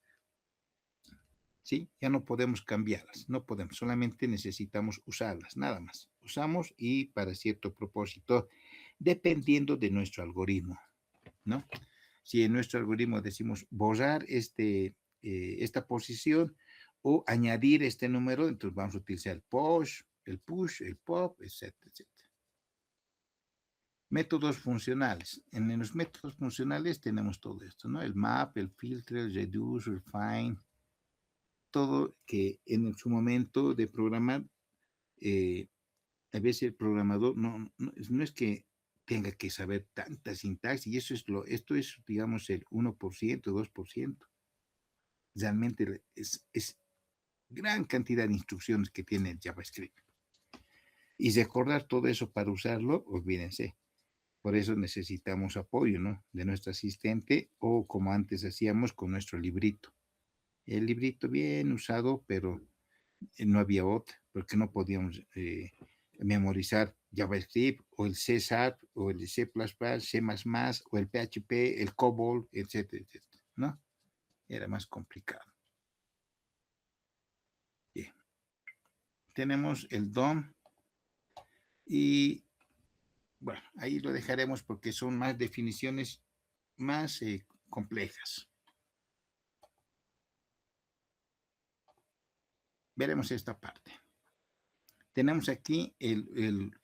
¿sí? Ya no podemos cambiarlas, no podemos, solamente necesitamos usarlas, nada más. Usamos y para cierto propósito, dependiendo de nuestro algoritmo, ¿no? Si en nuestro algoritmo decimos borrar esta posición o añadir este número, entonces vamos a utilizar el push, el pop, etcétera, etcétera. Métodos funcionales. En los métodos funcionales tenemos todo esto, ¿no? El map, el filter, el reduce, el find, todo que en su momento de programar, a veces el programador no es que tenga que saber tanta sintaxis, y esto es, digamos, el 1%, 2%. Realmente es gran cantidad de instrucciones que tiene el JavaScript. Y recordar todo eso para usarlo, olvídense. Por eso necesitamos apoyo, ¿no? De nuestro asistente o como antes hacíamos con nuestro librito. El librito bien usado, pero no había otra, porque no podíamos memorizar JavaScript o el C Sharp o el C++, C++ o el PHP, el COBOL, etcétera, etcétera, ¿no? Era más complicado. Bien. Tenemos el DOM y bueno, ahí lo dejaremos porque son más definiciones más complejas. Veremos esta parte. Tenemos aquí el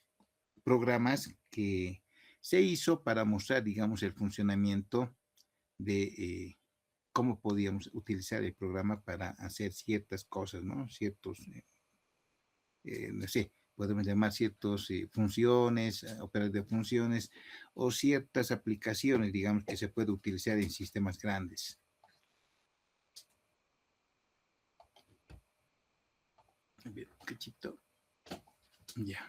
programas que se hizo para mostrar, digamos, el funcionamiento de cómo podíamos utilizar el programa para hacer ciertas cosas, ¿no? Ciertos, no sé, podemos llamar ciertas funciones, operadores de funciones o ciertas aplicaciones, digamos, que se puede utilizar en sistemas grandes. A ver, cachito. Ya.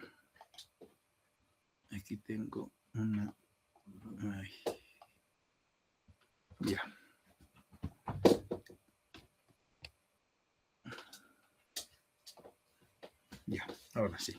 Aquí tengo una. Ay. Ya. Ya, ahora sí.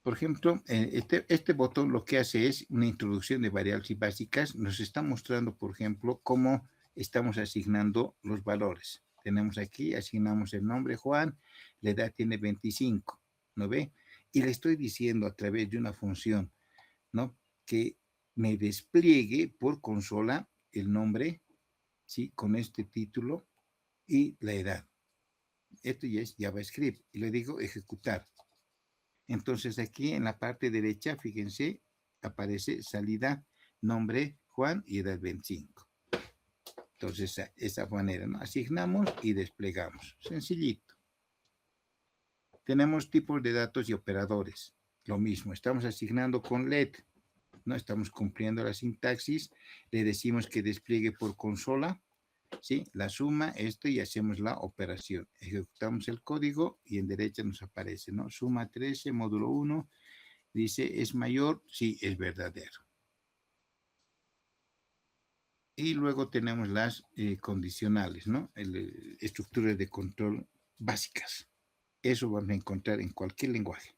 Por ejemplo, este botón lo que hace es una introducción de variables y básicas. Nos está mostrando, por ejemplo, cómo estamos asignando los valores. Tenemos aquí, asignamos el nombre Juan, la edad tiene 25, ¿no ve? Y le estoy diciendo a través de una función, ¿no? Que me despliegue por consola el nombre, ¿sí? Con este título y la edad. Esto ya es JavaScript. Y le digo ejecutar. Entonces aquí en la parte derecha, fíjense, aparece salida, nombre Juan y edad 25. Entonces, esa manera, ¿no? Asignamos y desplegamos. Sencillito. Tenemos tipos de datos y operadores. Lo mismo, estamos asignando con LED, ¿no? Estamos cumpliendo la sintaxis. Le decimos que despliegue por consola, ¿sí? La suma, esto y hacemos la operación. Ejecutamos el código y en derecha nos aparece, ¿no? Suma 13, módulo 1. Dice, ¿es mayor? Sí, es verdadero. Y luego tenemos las condicionales, ¿no? Estructuras de control básicas. Eso vamos a encontrar en cualquier lenguaje.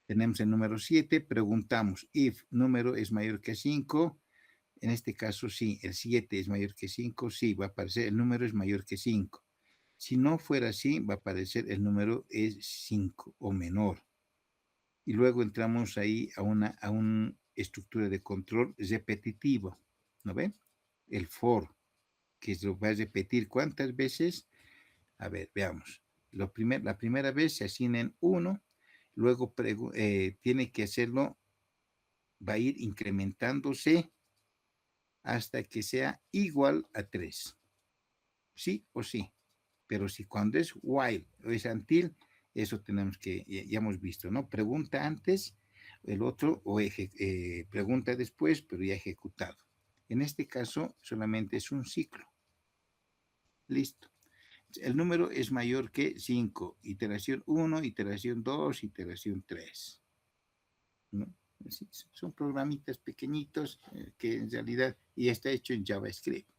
Tenemos el número 7, preguntamos, if número es mayor que 5, en este caso sí, el 7 es mayor que 5, sí, va a aparecer el número es mayor que 5. Si no fuera así, va a aparecer el número es 5 o menor. Y luego entramos ahí a una estructura de control repetitivo, ¿no ven? El for, que lo va a repetir cuántas veces. A ver, veamos. La primera vez se asignan 1, luego tiene que hacerlo, va a ir incrementándose hasta que sea igual a 3. Sí o sí. Pero si cuando es while o es until, eso tenemos que, ya hemos visto, ¿no? Pregunta antes, el otro, o pregunta después, pero ya ejecutado. En este caso, solamente es un ciclo. Listo. El número es mayor que 5. Iteración 1, iteración 2, iteración 3. ¿No? Sí, son programitas pequeñitos que en realidad, y está hecho en JavaScript.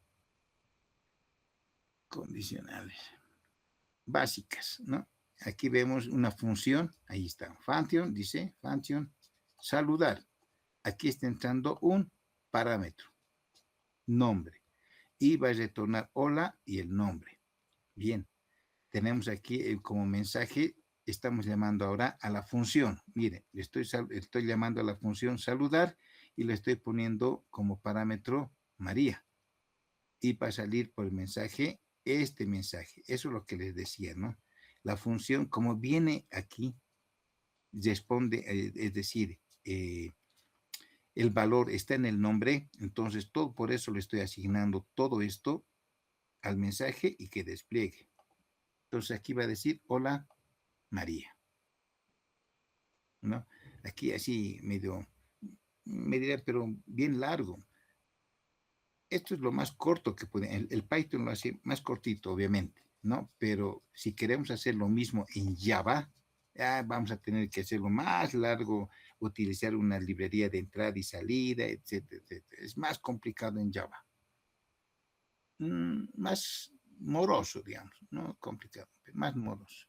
Condicionales. Básicas, ¿no? Aquí vemos una función, ahí está, function, dice, function, saludar. Aquí está entrando un parámetro, nombre, y va a retornar hola y el nombre. Bien, tenemos aquí como mensaje, estamos llamando ahora a la función. Mire, estoy llamando a la función saludar y le estoy poniendo como parámetro María. Y va a salir por el mensaje este mensaje. Eso es lo que les decía, ¿no? La función, como viene aquí, responde, es decir, el valor está en el nombre, entonces todo por eso le estoy asignando todo esto al mensaje y que despliegue. Entonces aquí va a decir, hola María, ¿no? Aquí así medio, me dirá, pero bien largo. Esto es lo más corto que puede, el Python lo hace más cortito, obviamente, ¿no? Pero si queremos hacer lo mismo en Java, vamos a tener que hacerlo más largo, utilizar una librería de entrada y salida, etcétera, etcétera. Es más complicado en Java. Más moroso, digamos, no complicado, pero más moroso.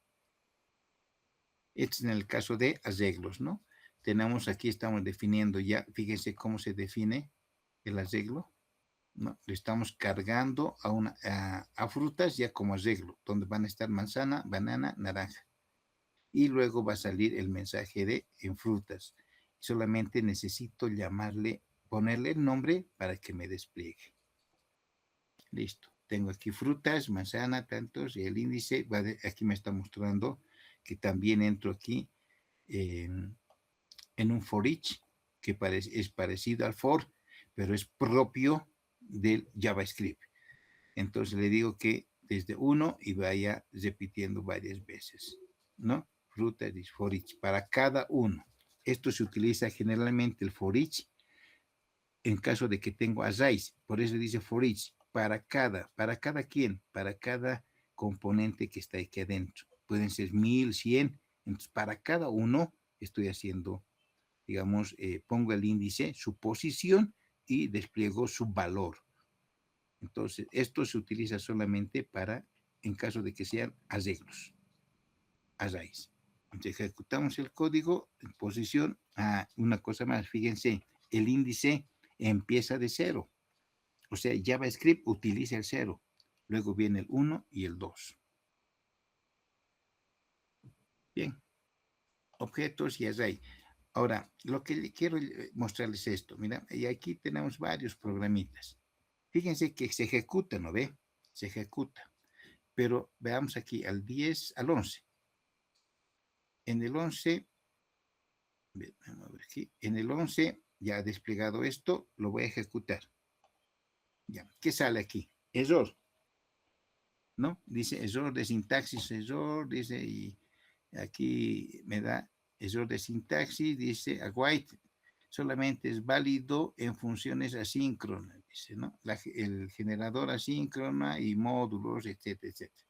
Este es en el caso de arreglos, ¿no? Tenemos aquí, estamos definiendo ya, fíjense cómo se define el arreglo, ¿no? Le estamos cargando a frutas ya como arreglo, donde van a estar manzana, banana, naranja. Y luego va a salir el mensaje de en frutas. Solamente necesito ponerle el nombre para que me despliegue. Listo. Tengo aquí frutas, manzana, tantos, y el índice, aquí me está mostrando que también entro aquí en un for each, que es parecido al for, pero es propio del JavaScript. Entonces le digo que desde 1 y vaya repitiendo varias veces, ¿no? Frutas y for each, para cada uno. Esto se utiliza generalmente el for each en caso de que tengo arrays, por eso dice for each, para cada quien, para cada componente que está aquí adentro. Pueden ser 1000, 100, entonces para cada uno estoy haciendo, digamos, pongo el índice, su posición y despliego su valor. Entonces, esto se utiliza solamente para, en caso de que sean arreglos, arrays. Ejecutamos el código en posición. Una cosa más, fíjense, el índice empieza de cero. O sea, JavaScript utiliza el cero. Luego viene el 1 y el 2. Bien, objetos y array. Ahora, lo que quiero mostrarles es esto. Mira, y aquí tenemos varios programitas. Fíjense que se ejecuta, ¿no ve? Se ejecuta. Pero veamos aquí al 10, al 11. En el 11, vamos a ver aquí, en el 11 ya desplegado esto, lo voy a ejecutar. Ya, ¿qué sale aquí? Error, ¿no? Dice error de sintaxis, error, dice, y aquí me da error de sintaxis, dice await solamente es válido en funciones asíncronas, dice, ¿no? El generador asíncrona y módulos, etcétera, etcétera.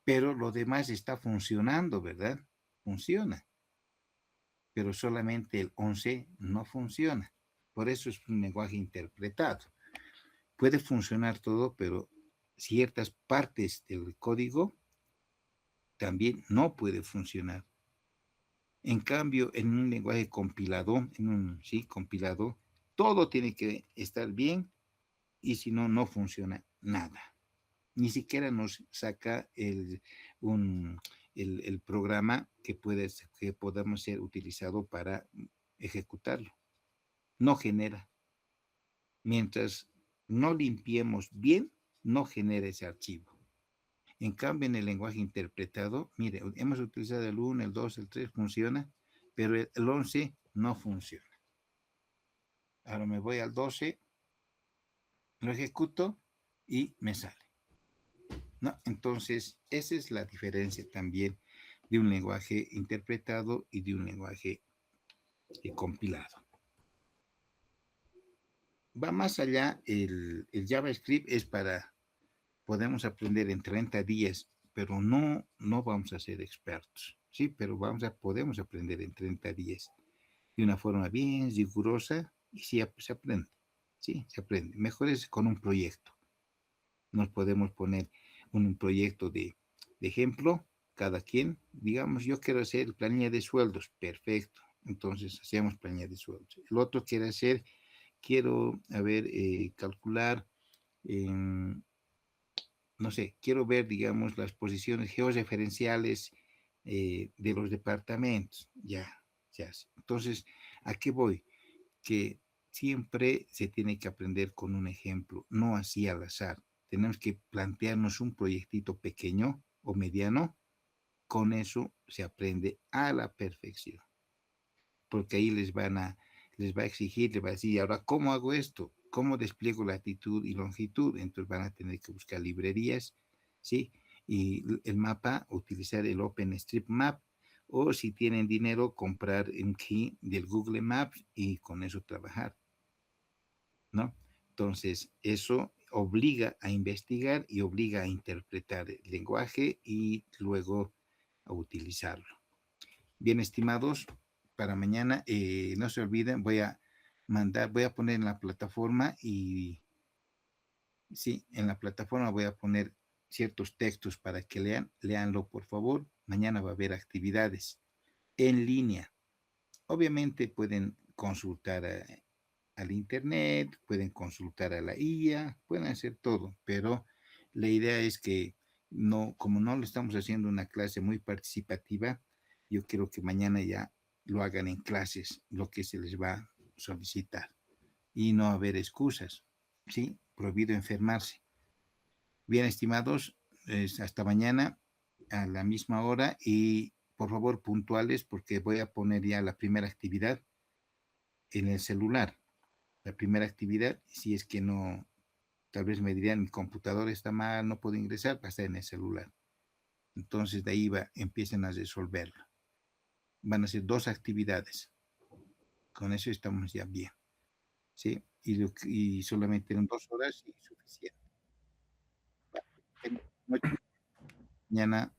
Pero lo demás está funcionando, ¿verdad? Funciona. Pero solamente el 11 no funciona. Por eso es un lenguaje interpretado. Puede funcionar todo, pero ciertas partes del código también no puede funcionar. En cambio, en un lenguaje compilado, compilado, todo tiene que estar bien y si no, no funciona nada. Ni siquiera nos saca el programa que podamos ser utilizado para ejecutarlo. No genera. Mientras no limpiemos bien, no genera ese archivo. En cambio, en el lenguaje interpretado, mire, hemos utilizado el 1, el 2, el 3, funciona, pero el 11 no funciona. Ahora me voy al 12, lo ejecuto y me sale, ¿no? Entonces, esa es la diferencia también de un lenguaje interpretado y de un lenguaje compilado. Va más allá, el JavaScript es para, podemos aprender en 30 días, pero no vamos a ser expertos, ¿sí? Pero podemos aprender en 30 días de una forma bien rigurosa y sí se aprende, ¿sí? Se aprende. Mejor es con un proyecto. Nos podemos poner un proyecto de ejemplo, cada quien, digamos, yo quiero hacer planilla de sueldos, perfecto. Entonces hacemos planilla de sueldos. El otro quiere hacer, quiero, calcular, no sé, quiero ver, digamos, las posiciones georreferenciales de los departamentos. Ya, se hace. Entonces, ¿a qué voy? Que siempre se tiene que aprender con un ejemplo, no así al azar. Tenemos que plantearnos un proyectito pequeño o mediano, con eso se aprende a la perfección, porque ahí les va a exigir, les va a decir, ahora, ¿cómo hago esto? ¿Cómo despliego latitud y longitud? Entonces van a tener que buscar librerías, ¿sí? Y el mapa, utilizar el OpenStreetMap, o si tienen dinero, comprar un key del Google Maps y con eso trabajar, ¿no? Entonces, eso obliga a investigar y obliga a interpretar el lenguaje y luego a utilizarlo. Bien, estimados, para mañana, no se olviden, voy a poner en la plataforma y sí, en la plataforma voy a poner ciertos textos para que léanlo por favor. Mañana va a haber actividades en línea. Obviamente pueden consultar al internet, pueden consultar a la IA, pueden hacer todo, pero la idea es que no, como no lo estamos haciendo una clase muy participativa, yo quiero que mañana ya lo hagan en clases, lo que se les va a solicitar y no haber excusas, ¿sí? Prohibido enfermarse. Bien, estimados, hasta mañana a la misma hora y por favor puntuales porque voy a poner ya la primera actividad en el celular. La primera actividad, si es que no, tal vez me dirían, mi computador está mal, no puedo ingresar, va a estar en el celular. Entonces de ahí empiecen a resolverlo. Van a ser 2 actividades. Con eso estamos ya bien, ¿sí? Y solamente en 2 horas y suficiente. Mañana